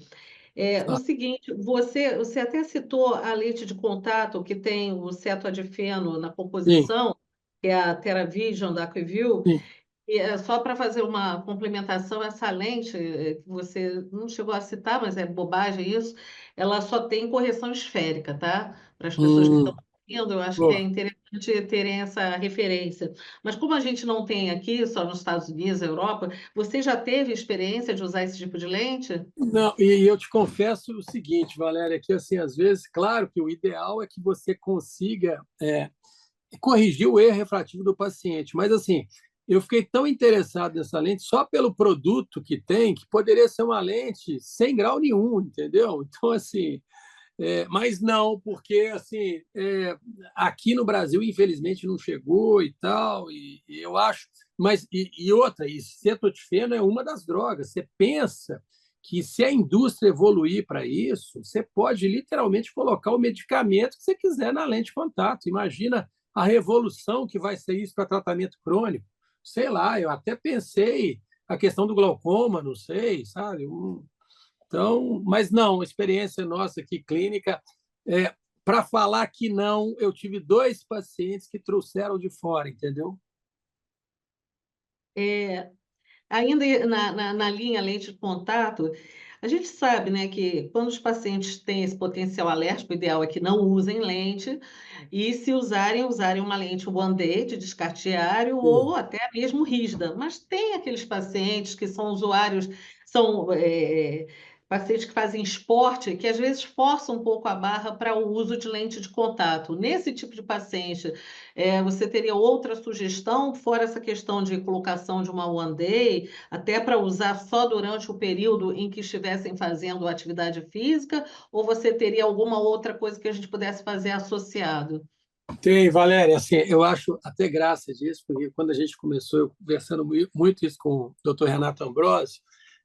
O seguinte, você até citou a lente de contato que tem o cetoadifeno na Sim, composição, que é a TeraVision da Aquiview, sim. e só para fazer uma complementação, essa lente que você não chegou a citar, mas é bobagem isso, ela só tem correção esférica, tá? Para as pessoas que estão ouvindo, eu acho que é Boa. interessante terem essa referência. Mas como a gente não tem aqui, só nos Estados Unidos, Europa, você já teve experiência de usar esse tipo de lente? Não, e eu te confesso o seguinte, Valéria, que assim, às vezes, claro que o ideal é que você consiga corrigir o erro refrativo do paciente, mas assim, eu fiquei tão interessado nessa lente só pelo produto que tem, que poderia ser uma lente sem grau nenhum, entendeu? Então, assim, mas não, porque assim, aqui no Brasil, infelizmente, não chegou e tal, e eu acho. Mas, e outra, e cetotifeno é uma das drogas. Você pensa que se a indústria evoluir para isso, você pode literalmente colocar o medicamento que você quiser na lente de contato. Imagina a revolução que vai ser isso para tratamento crônico. Sei lá, eu até pensei a questão do glaucoma, não sei, sabe? Então, mas não, experiência nossa aqui clínica, para falar que não, eu tive 2 pacientes que trouxeram de fora, entendeu? É, ainda na linha lente de contato, a gente sabe, né, que quando os pacientes têm esse potencial alérgico, o ideal é que não usem lente, e se usarem uma lente One-Day de descarte diário Sim. ou até mesmo rígida. Mas tem aqueles pacientes que são usuários, são pacientes que fazem esporte, que às vezes forçam um pouco a barra para o uso de lente de contato. Nesse tipo de paciente, você teria outra sugestão, fora essa questão de colocação de uma one day, até para usar só durante o período em que estivessem fazendo atividade física, ou você teria alguma outra coisa que a gente pudesse fazer associado? Tem, Valéria, assim, eu acho até graça disso, porque quando a gente começou, eu conversando muito isso com o doutor Renato Ambrosio,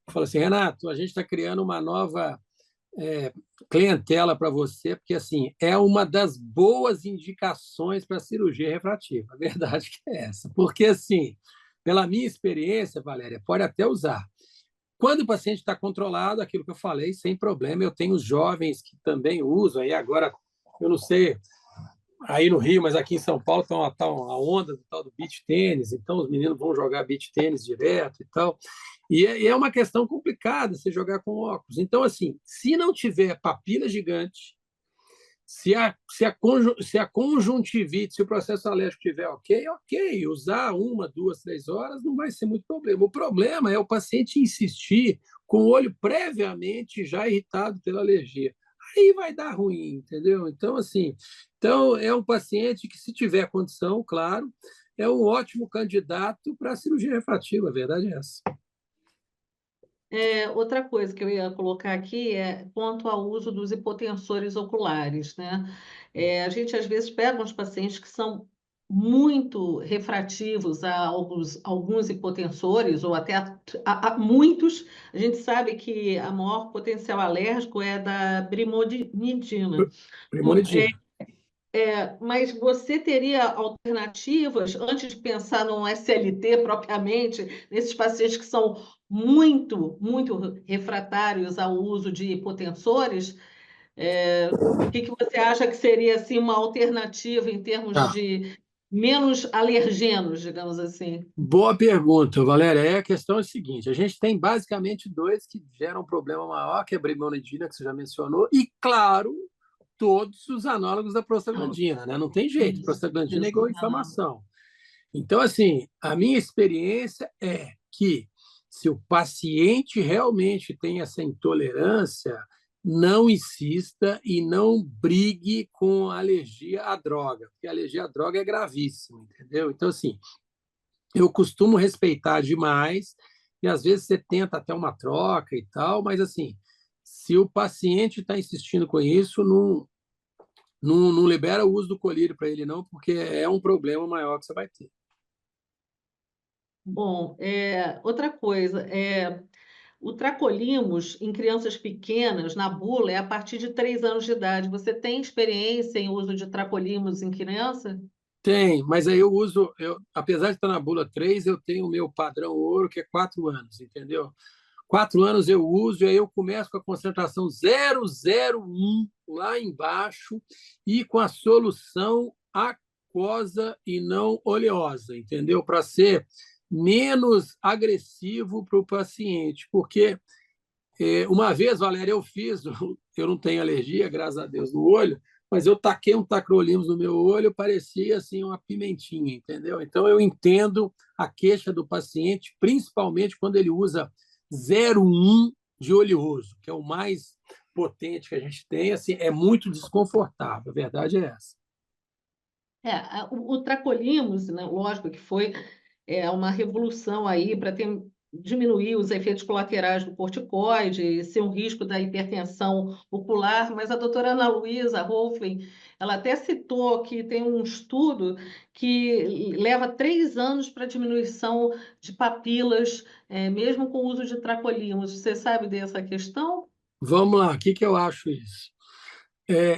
eu falo assim, Renato, a gente está criando uma nova é, clientela para você, porque assim é uma das boas indicações para cirurgia refrativa. A verdade que é essa, porque assim, pela minha experiência, Valéria, pode até usar. Quando o paciente está controlado, aquilo que eu falei, sem problema, eu tenho os jovens que também usam, aí agora, eu não sei aí no Rio, mas aqui em São Paulo está a onda do tal do beach tênis, então os meninos vão jogar beach tênis direto e tal. E é uma questão complicada você jogar com óculos. Então, assim, se não tiver papila gigante, se a conjuntivite, se o processo alérgico estiver ok, ok, usar 1, 2, 3 horas não vai ser muito problema. O problema é o paciente insistir com o olho previamente já irritado pela alergia. Aí vai dar ruim, entendeu? Então, assim, então é um paciente que, se tiver condição, claro, é um ótimo candidato para a cirurgia refrativa, a verdade é essa. Outra coisa que eu ia colocar aqui é quanto ao uso dos hipotensores oculares, né? A gente às vezes pega uns pacientes que são muito refrativos a alguns hipotensores, ou até a muitos. A gente sabe que a maior potencial alérgico é da brimonidina. Primonidina. Mas você teria alternativas antes de pensar no SLT propriamente, nesses pacientes que são muito, muito refratários ao uso de hipotensores? O que que você acha que seria assim uma alternativa em termos Tá. de menos alergenos, digamos assim? Boa pergunta, Valéria. A questão é a seguinte: a gente tem basicamente dois que geram um problema maior, que é a brimonidina, que você já mencionou, e, claro, todos os análogos da prostaglandina, né? Não tem jeito, prostaglandina é Isso. igual a inflamação. Então, assim, a minha experiência é que, se o paciente realmente tem essa intolerância, não insista e não brigue com a alergia à droga, porque a alergia à droga é gravíssima, entendeu? Então, assim, eu costumo respeitar demais, e às vezes você tenta até uma troca e tal, mas assim, se o paciente está insistindo com isso, não libera o uso do colírio para ele, não, porque é um problema maior que você vai ter. Bom, outra coisa, o Tracolimos em crianças pequenas, na bula, é a partir de 3 anos de idade. Você tem experiência em uso de Tracolimos em criança? Tem, mas aí eu uso, apesar de estar na bula 3, eu tenho o meu padrão ouro, que é 4 anos, entendeu? 4 anos eu uso, e aí eu começo com a concentração 0,01 lá embaixo e com a solução aquosa e não oleosa, entendeu? Para ser menos agressivo para o paciente, porque uma vez, Valéria, eu não tenho alergia, graças a Deus, no olho, mas eu taquei um tacrolimus no meu olho, parecia assim uma pimentinha, entendeu? Então eu entendo a queixa do paciente, principalmente quando ele usa 0,1 de oleoso, que é o mais potente que a gente tem, assim, é muito desconfortável, a verdade é essa. O Tracolimos, né, lógico que foi uma revolução aí para diminuir os efeitos colaterais do corticoide, ser um risco da hipertensão ocular, mas a doutora Ana Luísa Rolfing, ela até citou que tem um estudo que leva 3 anos para diminuição de papilas, mesmo com o uso de Tracolimos. Você sabe dessa questão? Vamos lá, o que que eu acho isso?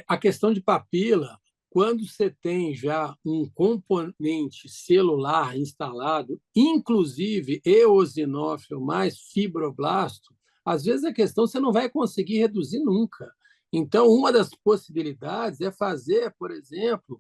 A questão de papila, quando você tem já um componente celular instalado, inclusive eosinófilo mais fibroblasto, às vezes a questão você não vai conseguir reduzir nunca. Então, uma das possibilidades é fazer, por exemplo,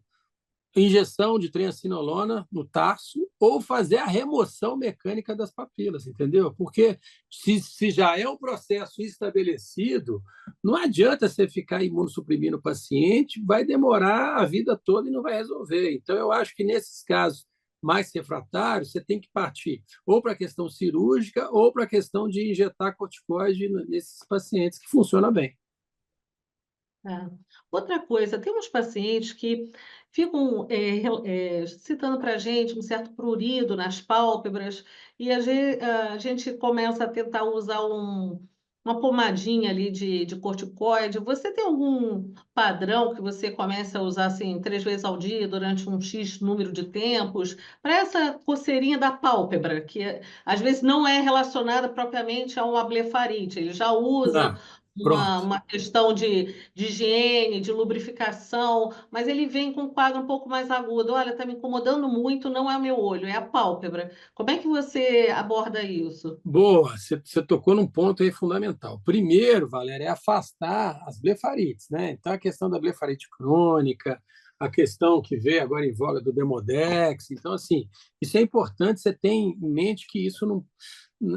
injeção de triancinolona no tarso ou fazer a remoção mecânica das papilas, entendeu? Porque se já é um processo estabelecido, não adianta você ficar imunossuprimindo o paciente, vai demorar a vida toda e não vai resolver. Então, eu acho que nesses casos mais refratário, você tem que partir ou para a questão cirúrgica ou para a questão de injetar corticoide nesses pacientes, que funciona bem. É. Outra coisa, tem uns pacientes que ficam citando para a gente um certo prurido nas pálpebras, e a gente começa a tentar usar uma pomadinha ali de corticoide. Você tem algum padrão que você começa a usar assim 3 vezes ao dia durante um X número de tempos, para essa coceirinha da pálpebra, que às vezes não é relacionada propriamente a uma blefarite, ele já usa Ah, pronto. uma questão de higiene, de lubrificação, mas ele vem com um quadro um pouco mais agudo. Olha, está me incomodando muito, não é o meu olho, é a pálpebra. Como é que você aborda isso? Boa, você tocou num ponto aí fundamental. Primeiro, Valéria, é afastar as blefarites, né? Então, a questão da blefarite crônica, a questão que veio agora em voga do Demodex. Então, assim, isso é importante, você tem em mente que isso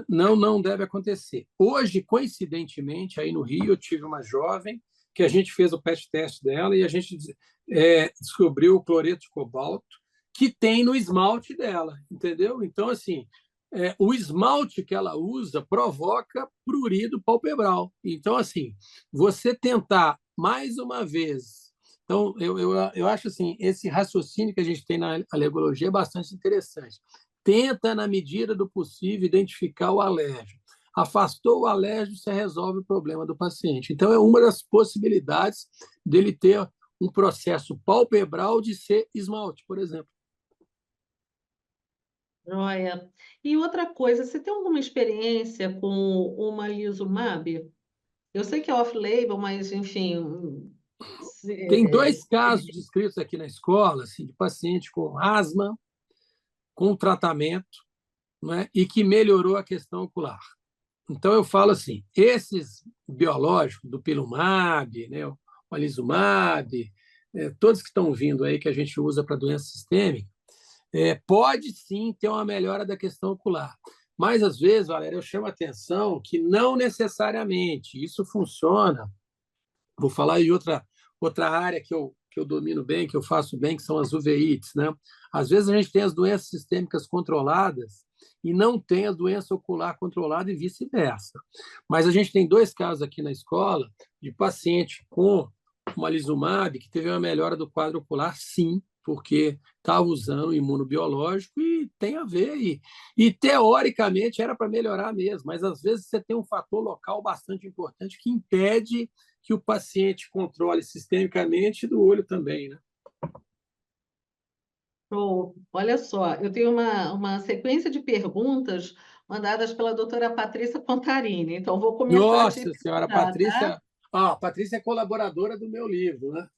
não deve acontecer. Hoje, coincidentemente, aí no Rio, eu tive uma jovem que a gente fez o PET teste dela e a gente descobriu o cloreto de cobalto que tem no esmalte dela, entendeu? Então, assim, o esmalte que ela usa provoca prurido palpebral. Então, assim, você tentar mais uma vez. Então, eu acho assim, esse raciocínio que a gente tem na alergologia é bastante interessante. Tenta, na medida do possível, identificar o alérgeno. Afastou o alérgeno, você resolve o problema do paciente. Então, é uma das possibilidades dele ter um processo palpebral de ser esmalte, por exemplo. Joia. E outra coisa, você tem alguma experiência com o omalizumab? Eu sei que é off-label, mas enfim, Tem 2 casos descritos aqui na escola, assim, de paciente com asma, com tratamento, né, e que melhorou a questão ocular. Então, eu falo assim, esses biológicos, do pilumab, né, o alizumab, todos que estão vindo aí, que a gente usa para doença sistêmica, pode sim ter uma melhora da questão ocular. Mas, às vezes, Valéria, eu chamo a atenção que não necessariamente isso funciona. Vou falar de outra área que eu domino bem, que eu faço bem, que são as uveites, né? Às vezes a gente tem as doenças sistêmicas controladas e não tem a doença ocular controlada e vice-versa. Mas a gente tem 2 casos aqui na escola de paciente com omalizumab que teve uma melhora do quadro ocular, sim, porque estava usando o imunobiológico e tem a ver. E teoricamente era para melhorar mesmo, mas às vezes você tem um fator local bastante importante que impede que o paciente controle sistemicamente do olho também, né? Show. Olha só, eu tenho uma sequência de perguntas mandadas pela doutora Patrícia Contarini, então vou começar a te Nossa senhora, perguntar, tá? A Patrícia é colaboradora do meu livro, né?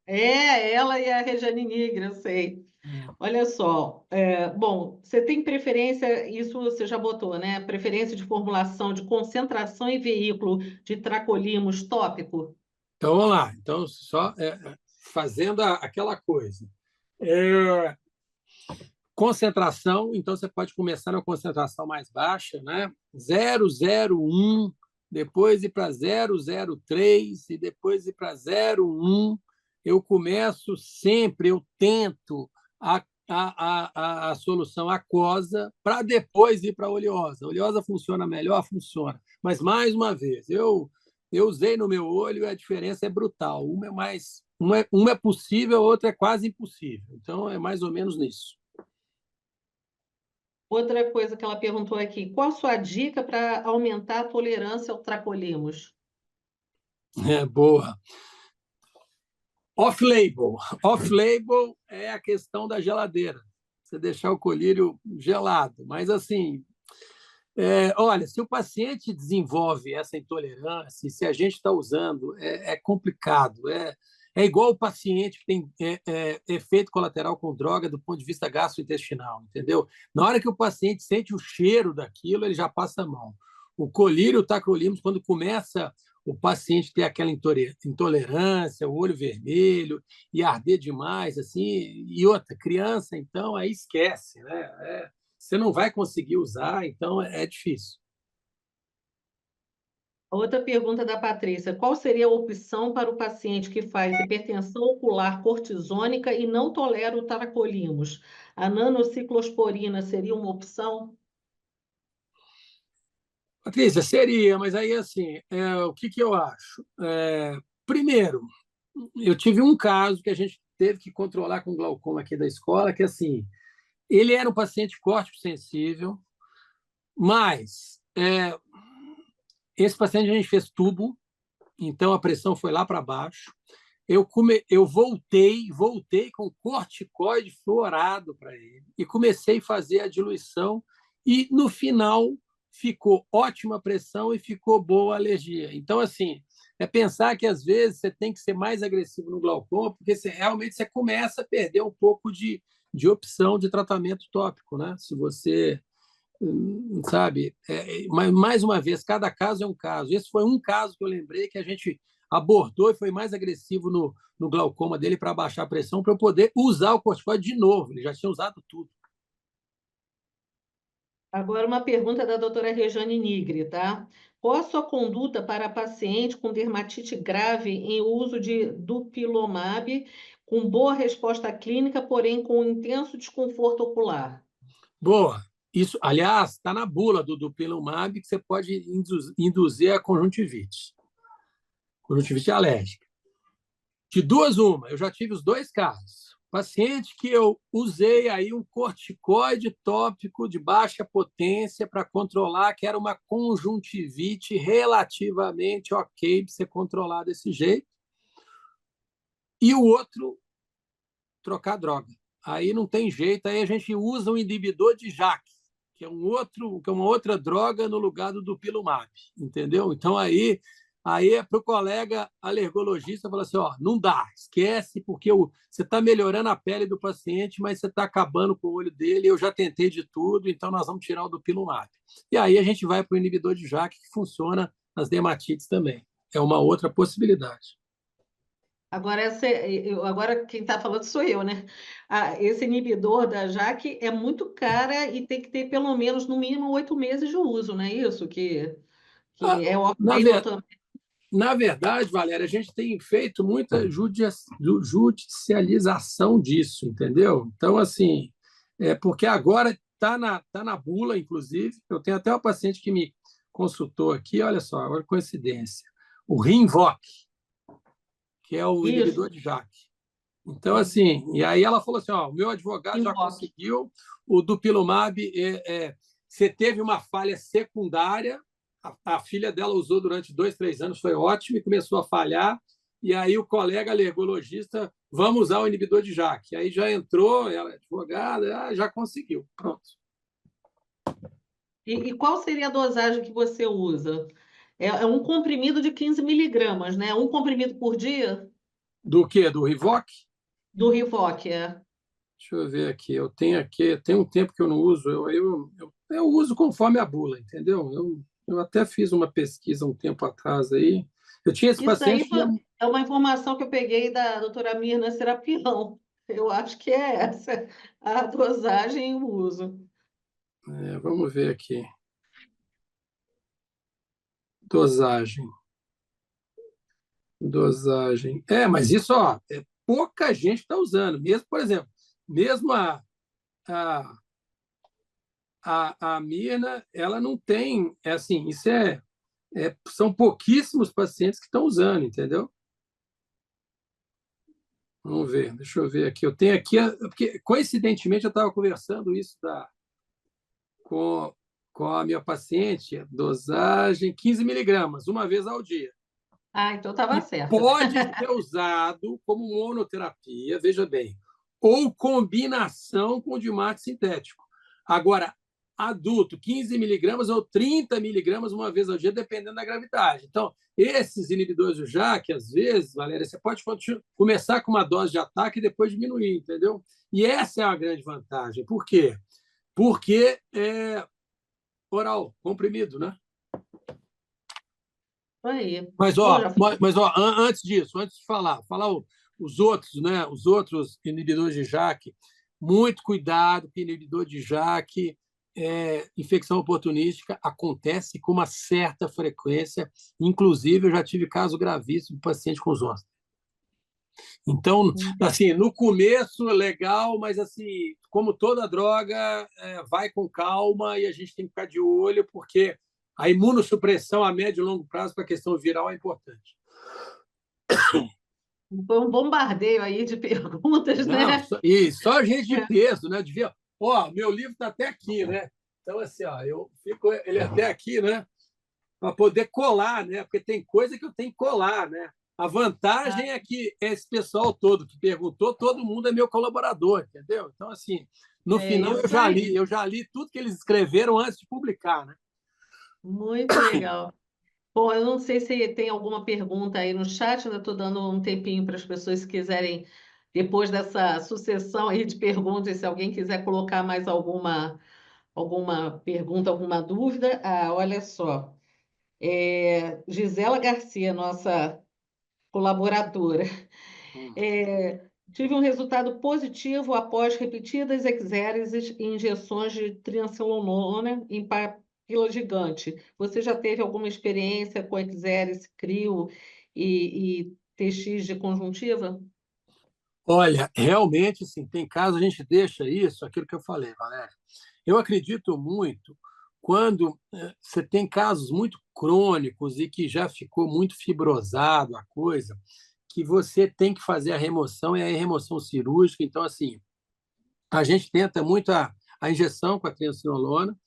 É, ela e a Rejane Nigra, eu sei. Olha só, bom, você tem preferência, isso você já botou, né? Preferência de formulação de concentração e veículo de tracolimos tópico? Então, vamos lá. Então, só fazendo aquela coisa. É, concentração, então você pode começar na concentração mais baixa, né? 0,01, depois ir para 0,03 e depois ir para 0,1. Eu começo sempre, eu tento a solução aquosa para depois ir para a oleosa. A oleosa funciona melhor? Funciona. Mas, mais uma vez, eu usei no meu olho e a diferença é brutal. Uma é possível, a outra é quase impossível. Então, é mais ou menos nisso. Outra coisa que ela perguntou aqui, qual a sua dica para aumentar a tolerância ao tracolimos? Boa. Off-label. Off-label é a questão da geladeira. Você deixar o colírio gelado. Mas, assim, olha, se o paciente desenvolve essa intolerância, se a gente está usando, é complicado. É igual o paciente que tem efeito colateral com droga do ponto de vista gastrointestinal, entendeu? Na hora que o paciente sente o cheiro daquilo, ele já passa mal. O colírio, o tacrolimus, quando começa o paciente ter aquela intolerância, o olho vermelho e arder demais, assim, e outra, criança, então, aí esquece, né? Você não vai conseguir usar, então é difícil. Outra pergunta da Patrícia: qual seria a opção para o paciente que faz hipertensão ocular cortisônica e não tolera o taracolimos? A nanociclosporina seria uma opção? Patrícia, seria, mas aí, assim, o que, que eu acho? Primeiro, eu tive um caso que a gente teve que controlar com glaucoma aqui da escola, que, assim, ele era um paciente córtico sensível, mas esse paciente a gente fez tubo, então a pressão foi lá para baixo. Eu voltei com corticoide fluorado para ele e comecei a fazer a diluição e no final ficou ótima pressão e ficou boa alergia. Então, assim, é pensar que às vezes você tem que ser mais agressivo no glaucoma, porque realmente você começa a perder um pouco de opção de tratamento tópico, né? Se você sabe? Mas, mais uma vez, cada caso é um caso. Esse foi um caso que eu lembrei que a gente abordou e foi mais agressivo no glaucoma dele para baixar a pressão, para eu poder usar o corticoide de novo. Ele já tinha usado tudo. Agora, uma pergunta da doutora Rejane Nigri, tá? Qual a sua conduta para paciente com dermatite grave em uso de dupilumab, com boa resposta clínica, porém com intenso desconforto ocular? Boa. Isso, aliás, está na bula do dupilumab que você pode induzir a conjuntivite alérgica. De duas, uma, eu já tive os dois casos. Paciente que eu usei aí um corticoide tópico de baixa potência para controlar, que era uma conjuntivite relativamente ok de ser controlar desse jeito. E o outro, trocar droga. Aí não tem jeito, aí a gente usa um inibidor de JAK, que é uma outra droga no lugar do dupilumab, entendeu? Então aí é para o colega alergologista falar assim, ó, não dá, esquece, porque você está melhorando a pele do paciente, mas você está acabando com o olho dele, eu já tentei de tudo, então nós vamos tirar o dupilumab. E aí a gente vai para o inibidor de JAK, que funciona nas dermatites também. É uma outra possibilidade. Agora, agora quem está falando sou eu, né? Esse inibidor da JAK é muito cara e tem que ter pelo menos, no mínimo, 8 meses de uso, não é isso? Que Ah, é na, off-label ver, também. Na verdade, Valéria, a gente tem feito muita judicialização disso, entendeu? Então, assim, porque agora tá na bula, inclusive. Eu tenho até uma paciente que me consultou aqui, olha só, olha que coincidência. O Rinvoq, que é o Isso, inibidor de JAK. Então, assim, e aí ela falou assim: ó, o meu advogado já Invoque. conseguiu, o dupilumab, você teve uma falha secundária, a filha dela usou durante 2, 3 anos, foi ótimo, e começou a falhar, e aí o colega alergologista, vamos usar o inibidor de JAK. Aí já entrou, ela é advogada, já conseguiu, pronto. E qual seria a dosagem que você usa? É um comprimido de 15 miligramas, né? Um comprimido por dia Do quê? Do Rivoc? do Rivoque, é. Deixa eu ver aqui. Tem um tempo que eu não uso, eu uso conforme a bula, entendeu? Eu até fiz uma pesquisa um tempo atrás aí. Eu tinha esse Isso daí paciente que ia. é uma informação que eu peguei da doutora Mirna Serapião. Eu acho que é essa a dosagem e o uso. Vamos ver aqui. Dosagem. Dosagem. Mas isso, ó, pouca gente está usando. Mesmo, por exemplo, mesmo a, a Mirna, ela não tem, assim, são pouquíssimos pacientes que estão usando, entendeu? Vamos ver, deixa eu ver aqui. Eu tenho aqui, porque coincidentemente eu estava conversando isso com, com a minha paciente, dosagem 15 miligramas, uma vez ao dia. Ah, então estava E certa. pode ser usado como monoterapia, veja bem, ou combinação com dimate sintético. Agora, adulto, 15 miligramas ou 30 miligramas uma vez ao dia, dependendo da gravidade. Então, esses inibidores do JAK, às vezes, Valéria, você pode começar com uma dose de ataque e depois diminuir, entendeu? E essa é a grande vantagem. Por quê? Porque é oral, comprimido, né? Aí. Mas, Bom, ó, já mas, ó, antes disso, antes de falar os outros, né? Os outros inibidores de JAK, muito cuidado com inibidor de JAK. infecção oportunística acontece com uma certa frequência. Inclusive, eu já tive caso gravíssimo de paciente com zoster. Então, assim, no começo, legal, mas assim, como toda droga, vai com calma e a gente tem que ficar de olho, porque a imunossupressão a médio e longo prazo para a questão viral é importante. Foi um bombardeio aí de perguntas, Não, né? só gente de peso, né? Devia. Ó, meu livro está até aqui, né? Então, assim, ó, eu fico ele até aqui, né? Para poder colar, né? Porque tem coisa que eu tenho que colar, né? A vantagem é que esse pessoal todo que perguntou, todo mundo é meu colaborador, entendeu? Então, assim, no É final isso aí. eu já li tudo que eles escreveram antes de publicar, né? Muito legal. Bom, eu não sei se tem alguma pergunta aí no chat, ainda estou dando um tempinho para as pessoas que quiserem, depois dessa sucessão aí de perguntas, se alguém quiser colocar mais alguma pergunta, alguma dúvida. Ah, olha só. Gisela Garcia, nossa colaboradora. Tive um resultado positivo após repetidas exéreses e injeções de triamcinolona em papila gigante. Você já teve alguma experiência com exérese, crio e TX de conjuntiva? Olha, realmente, sim, tem casos a gente deixa isso, aquilo que eu falei, Valéria. Eu acredito muito quando você tem casos muito crônicos e que já ficou muito fibrosado a coisa, que você tem que fazer a remoção e a remoção cirúrgica. Então, assim, a gente tenta muito a injeção com a triamcinolona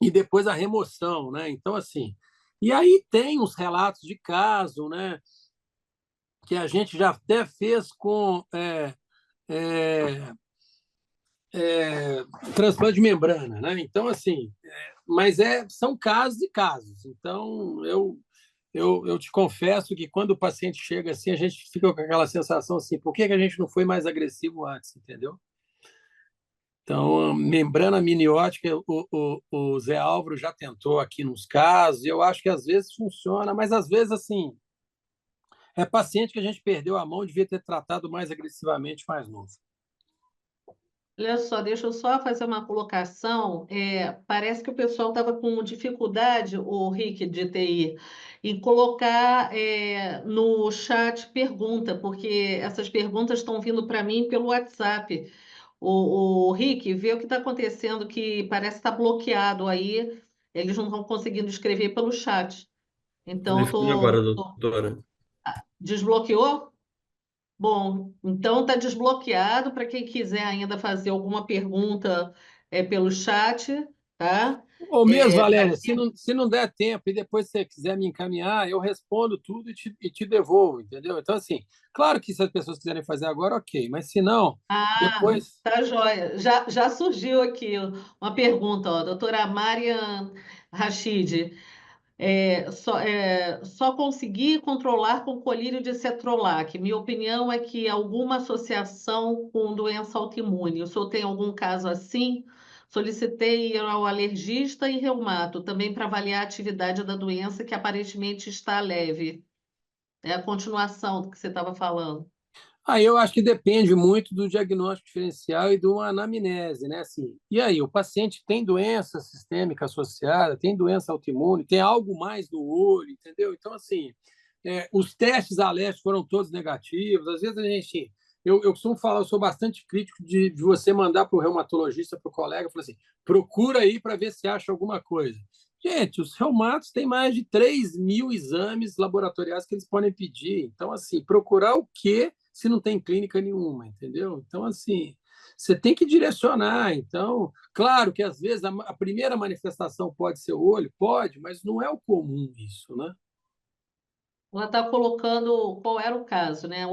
e depois a remoção, né? Então, assim, e aí tem os relatos de caso, né? Que a gente já até fez com é, transplante de membrana, né? Então, assim, mas são casos e casos. Então, eu te confesso que quando o paciente chega assim, a gente fica com aquela sensação assim, por que que a gente não foi mais agressivo antes, entendeu? Então, membrana miniótica, o Zé Álvaro já tentou aqui nos casos, e eu acho que às vezes funciona, mas às vezes, assim, é paciente que a gente perdeu a mão, devia ter tratado mais agressivamente mais novo. Olha só, deixa eu só fazer uma colocação. Parece que o pessoal estava com dificuldade, o Rick de TI, em colocar no chat pergunta, porque essas perguntas estão vindo para mim pelo WhatsApp. O Rick, vê o que está acontecendo, que parece estar bloqueado aí. Eles não estão conseguindo escrever pelo chat. Então, Verifiquei agora, doutora. desbloqueou? Bom, então está desbloqueado para quem quiser ainda fazer alguma pergunta pelo chat, tá? Ou mesmo, Valéria, Daqui. se não der tempo e depois você quiser me encaminhar, eu respondo tudo e te devolvo, entendeu? Então, assim, claro que se as pessoas quiserem fazer agora, ok, mas se não, Ah, depois. tá joia. Já surgiu aqui uma pergunta, ó, doutora Marian Rachid. Só consegui controlar com colírio de cetrolac. Minha opinião é que alguma associação com doença autoimune. O senhor tem algum caso assim? Solicitei ao alergista e reumato também para avaliar a atividade da doença que aparentemente está leve. É a continuação do que você estava falando. Aí eu acho que depende muito do diagnóstico diferencial e de uma anamnese, né? Assim, e aí, o paciente tem doença sistêmica associada, tem doença autoimune, tem algo mais no olho, entendeu? Então, assim, os testes alérgicos foram todos negativos. Às vezes a gente. Eu costumo falar, eu sou bastante crítico de você mandar para o reumatologista, para o colega, falar assim: procura aí para ver se acha alguma coisa. Gente, os reumatos têm mais de 3.000 exames laboratoriais que eles podem pedir. Então, assim, procurar o quê se não tem clínica nenhuma, entendeu? Então, assim, você tem que direcionar. Então, claro que às vezes a primeira manifestação pode ser o olho, pode, mas não é o comum isso, né? Ela está colocando qual era o caso, né?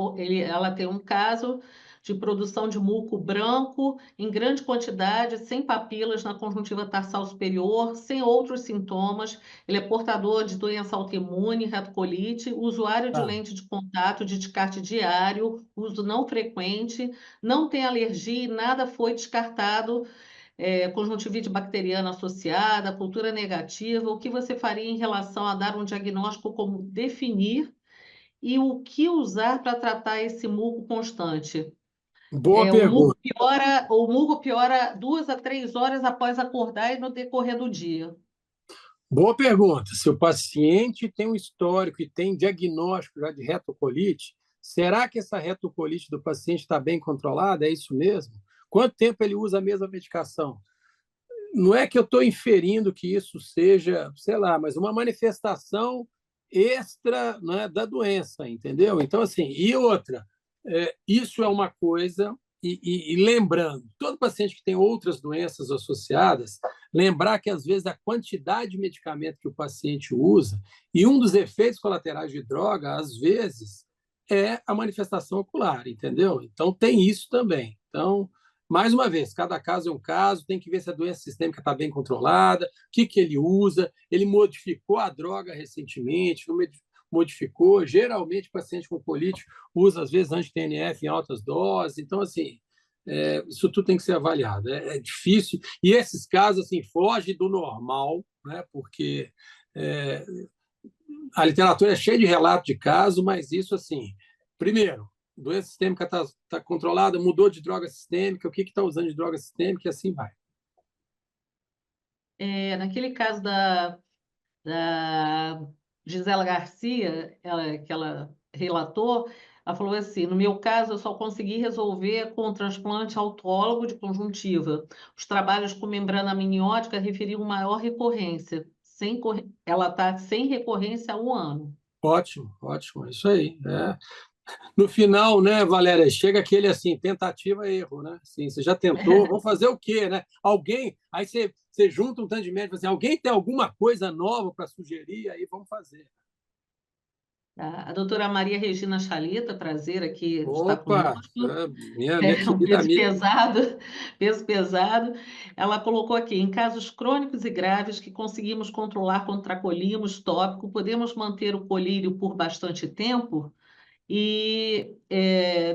Ela tem um caso de produção de muco branco em grande quantidade, sem papilas na conjuntiva tarsal superior, sem outros sintomas. Ele é portador de doença autoimune, retocolite, usuário de Tá. lente de contato de descarte diário, uso não frequente, não tem alergia e nada foi descartado conjuntivite bacteriana associada, cultura negativa, o que você faria em relação a dar um diagnóstico, como definir e o que usar para tratar esse muco constante? Boa pergunta. O muco piora 2 a 3 horas após acordar e no decorrer do dia. Boa pergunta. Se o paciente tem um histórico e tem diagnóstico já de retocolite, será que essa retocolite do paciente está bem controlada? É isso mesmo? Quanto tempo ele usa a mesma medicação? Não é que eu estou inferindo que isso seja, sei lá, mas uma manifestação extra, né, da doença, entendeu? Então, assim, e outra, isso é uma coisa, e lembrando, todo paciente que tem outras doenças associadas, lembrar que, às vezes, a quantidade de medicamento que o paciente usa, e um dos efeitos colaterais de droga, às vezes, é a manifestação ocular, entendeu? Então, tem isso também. Então, mais uma vez, cada caso é um caso, tem que ver se a doença sistêmica está bem controlada, o que ele usa, ele modificou a droga recentemente, não modificou. Geralmente, o paciente com colite usa, às vezes, anti-TNF em altas doses. Então, assim, isso tudo tem que ser avaliado. É difícil. E esses casos, assim, fogem do normal, né? Porque é, a literatura é cheia de relatos de casos, mas isso, assim, primeiro, doença sistêmica está controlada, mudou de droga sistêmica, o que está usando de droga sistêmica, e assim vai. Naquele caso da Gisela Garcia, que ela relatou, ela falou assim: no meu caso, eu só consegui resolver com o transplante autólogo de conjuntiva. Os trabalhos com membrana amniótica referiam maior recorrência. Ela está sem recorrência há 1 ano. Ótimo, ótimo, é isso aí. No final, né, Valéria, chega aquele assim, tentativa e erro, né? Assim, você já tentou, vamos fazer o quê, né? Alguém, aí você junta um tanto de médicos, assim, alguém tem alguma coisa nova para sugerir, aí vamos fazer. A doutora Maria Regina Chalita, prazer aqui estar Opa, conosco. minha Um querida peso amiga. pesado, peso pesado. Ela colocou aqui, em casos crônicos e graves que conseguimos controlar com tracolimos tópico, podemos manter o colírio por bastante tempo? E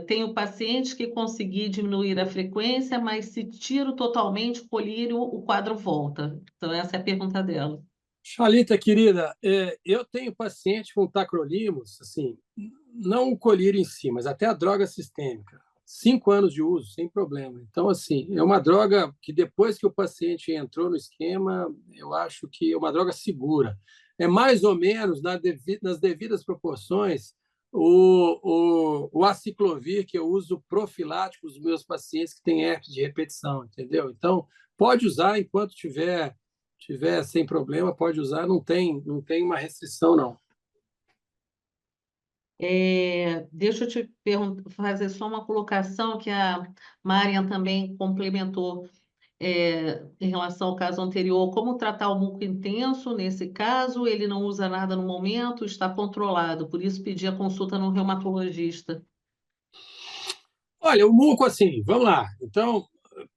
tenho pacientes que consegui diminuir a frequência, mas se tiro totalmente o colírio, o quadro volta. Então, essa é a pergunta dela. Xalita, querida, eu tenho paciente com tacrolimus, assim, não o colírio em si, mas até a droga sistêmica. 5 anos de uso, sem problema. Então, assim, é uma droga que depois que o paciente entrou no esquema, eu acho que é uma droga segura. É mais ou menos nas devidas proporções o aciclovir que eu uso profilático nos meus pacientes que têm herpes de repetição, entendeu? Então, pode usar enquanto tiver sem problema, pode usar, não tem uma restrição, não. Deixa eu te fazer só uma colocação que a Marian também complementou em relação ao caso anterior. Como tratar o muco intenso nesse caso? Ele não usa nada no momento, está controlado, por isso pedi a consulta no reumatologista. Olha, o muco, assim, vamos lá. Então,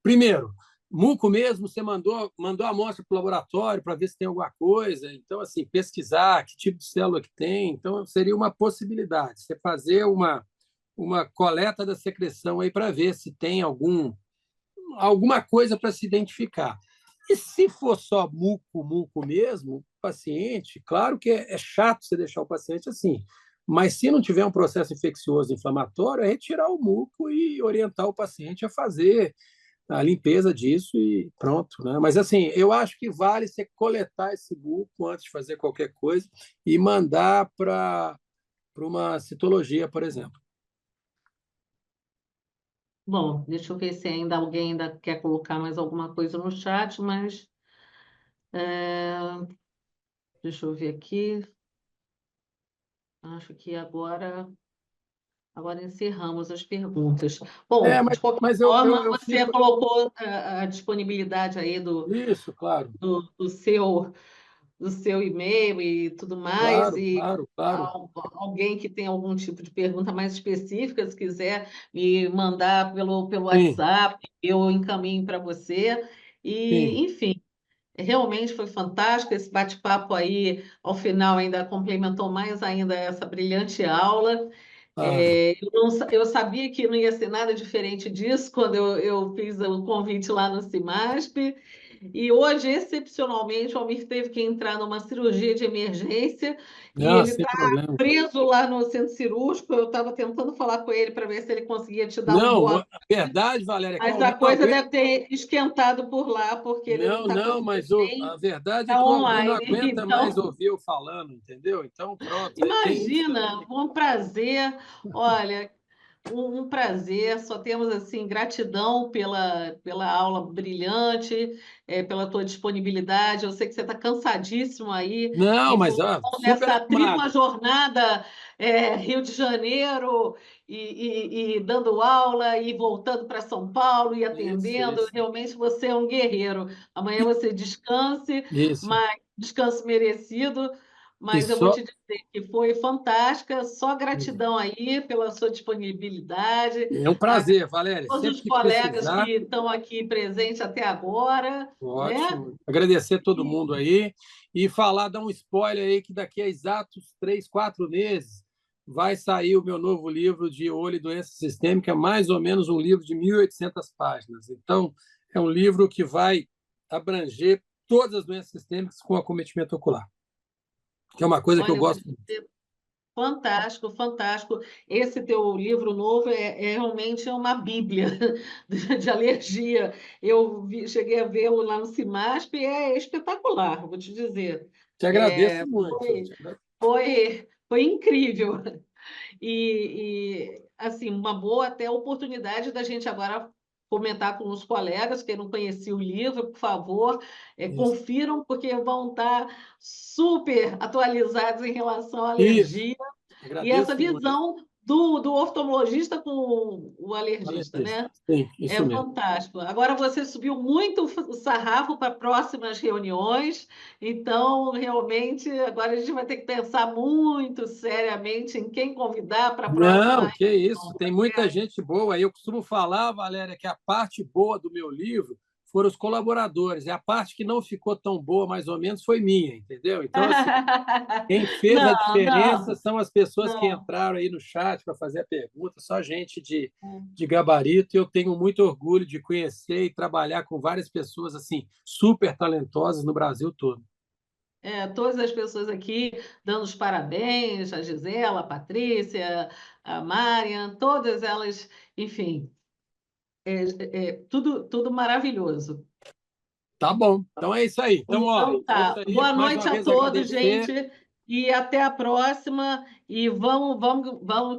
primeiro, muco mesmo, você mandou a amostra para o laboratório para ver se tem alguma coisa. Então, assim, pesquisar que tipo de célula que tem. Então, seria uma possibilidade. Você fazer uma coleta da secreção aí para ver se tem alguma coisa para se identificar. E se for só muco mesmo, o paciente, claro que é chato você deixar o paciente assim, mas se não tiver um processo infeccioso inflamatório, é retirar o muco e orientar o paciente a fazer a limpeza disso e pronto, né? Mas assim, eu acho que vale você coletar esse muco antes de fazer qualquer coisa e mandar para uma citologia, por exemplo. Bom, deixa eu ver se alguém ainda quer colocar mais alguma coisa no chat, mas deixa eu ver aqui. Acho que agora encerramos as perguntas. É, Bom, mas, de qualquer mas forma, eu você fico. colocou a disponibilidade aí Isso, claro, do seu e-mail e tudo mais, claro, e claro, claro. alguém que tem algum tipo de pergunta mais específica, se quiser me mandar pelo Sim, WhatsApp, eu encaminho para você. sim, E, enfim, realmente foi fantástico esse bate-papo aí, ao final ainda complementou mais ainda essa brilhante aula. claro. Eu sabia que não ia ser nada diferente disso quando eu fiz o convite lá no CIMASP. E hoje, excepcionalmente, o Almir teve que entrar numa cirurgia de emergência e Não, ele sem está problema. preso lá no centro cirúrgico. Eu estava tentando falar com ele para ver se ele conseguia te dar um Não, boa, a verdade, Valéria, é que o mas a Almir não coisa aguenta. deve ter esquentado por lá, porque ele não Não, está não, conseguindo mas a nem verdade é estar que o Almir não online. aguenta mais Então, ouvir eu falando, entendeu? Então, pronto, ele tem isso imagina, daí. um prazer. Olha, um prazer, só temos assim gratidão pela aula brilhante, pela tua disponibilidade. Eu sei que você está cansadíssimo aí Não, em mas função ó, super dessa animado. tripla jornada, Rio de Janeiro e dando aula e voltando para São Paulo e Isso, atendendo. isso, Realmente você é um guerreiro. Amanhã você descanse, isso. mas descanso merecido. E Mas eu vou só te dizer que foi fantástica, só gratidão aí pela sua disponibilidade, é um a prazer, Valéria. todos Sempre os que colegas precisar, que estão aqui presentes até agora, né? ótimo. Agradecer a todo E, mundo aí e falar, dar um spoiler aí que daqui a exatos 3, 4 meses vai sair o meu novo livro de Olho e Doença Sistêmica, mais ou menos um livro de 1.800 páginas. Então, é um livro que vai abranger todas as doenças sistêmicas com acometimento ocular, que é uma coisa que eu olha, vai gosto muito. ser fantástico, fantástico. Esse teu livro novo é realmente uma bíblia de alergia. Cheguei a vê-lo lá no CIMASP e é espetacular, vou te dizer. Te agradeço muito. Foi, foi incrível. Assim, uma boa até oportunidade da gente agora comentar com os colegas que não conheciam o livro, por favor, Isso. confiram, porque vão estar super atualizados em relação à Isso. alergia e essa Agradeço muito. visão do oftalmologista com o alergista, Alergista. né? Sim, É isso mesmo. fantástico. Agora você subiu muito o sarrafo para próximas reuniões, então realmente agora a gente vai ter que pensar muito seriamente em quem convidar para a próxima Não, que isso, reunião. tem muita gente boa. Eu costumo falar, Valéria, que a parte boa do meu livro foram os colaboradores, e a parte que não ficou tão boa, mais ou menos, foi minha, entendeu? Então, assim, quem fez a Não, diferença não, são as pessoas que não. entraram aí no chat para fazer a pergunta, só gente de gabarito, e eu tenho muito orgulho de conhecer e trabalhar com várias pessoas, assim, super talentosas no Brasil todo. Todas as pessoas aqui dando os parabéns, a Gisela, a Patrícia, a Marian, todas elas, enfim, tudo maravilhoso. Tá bom, então é isso aí. Então, ó, Então é isso tá. aí. Boa Mais noite uma a vez todos, agradecer. gente, e até a próxima. E vamos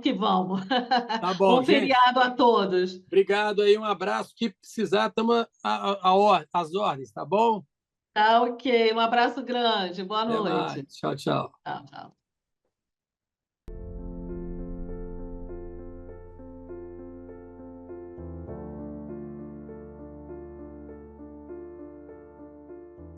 que vamos. Tá bom, Bom gente. feriado a todos. Obrigado aí, um abraço. Que precisar, estamos às ordens, tá bom? Tá ok. Um abraço grande. Boa Até mais. noite. Tchau, tchau. Tchau, tchau.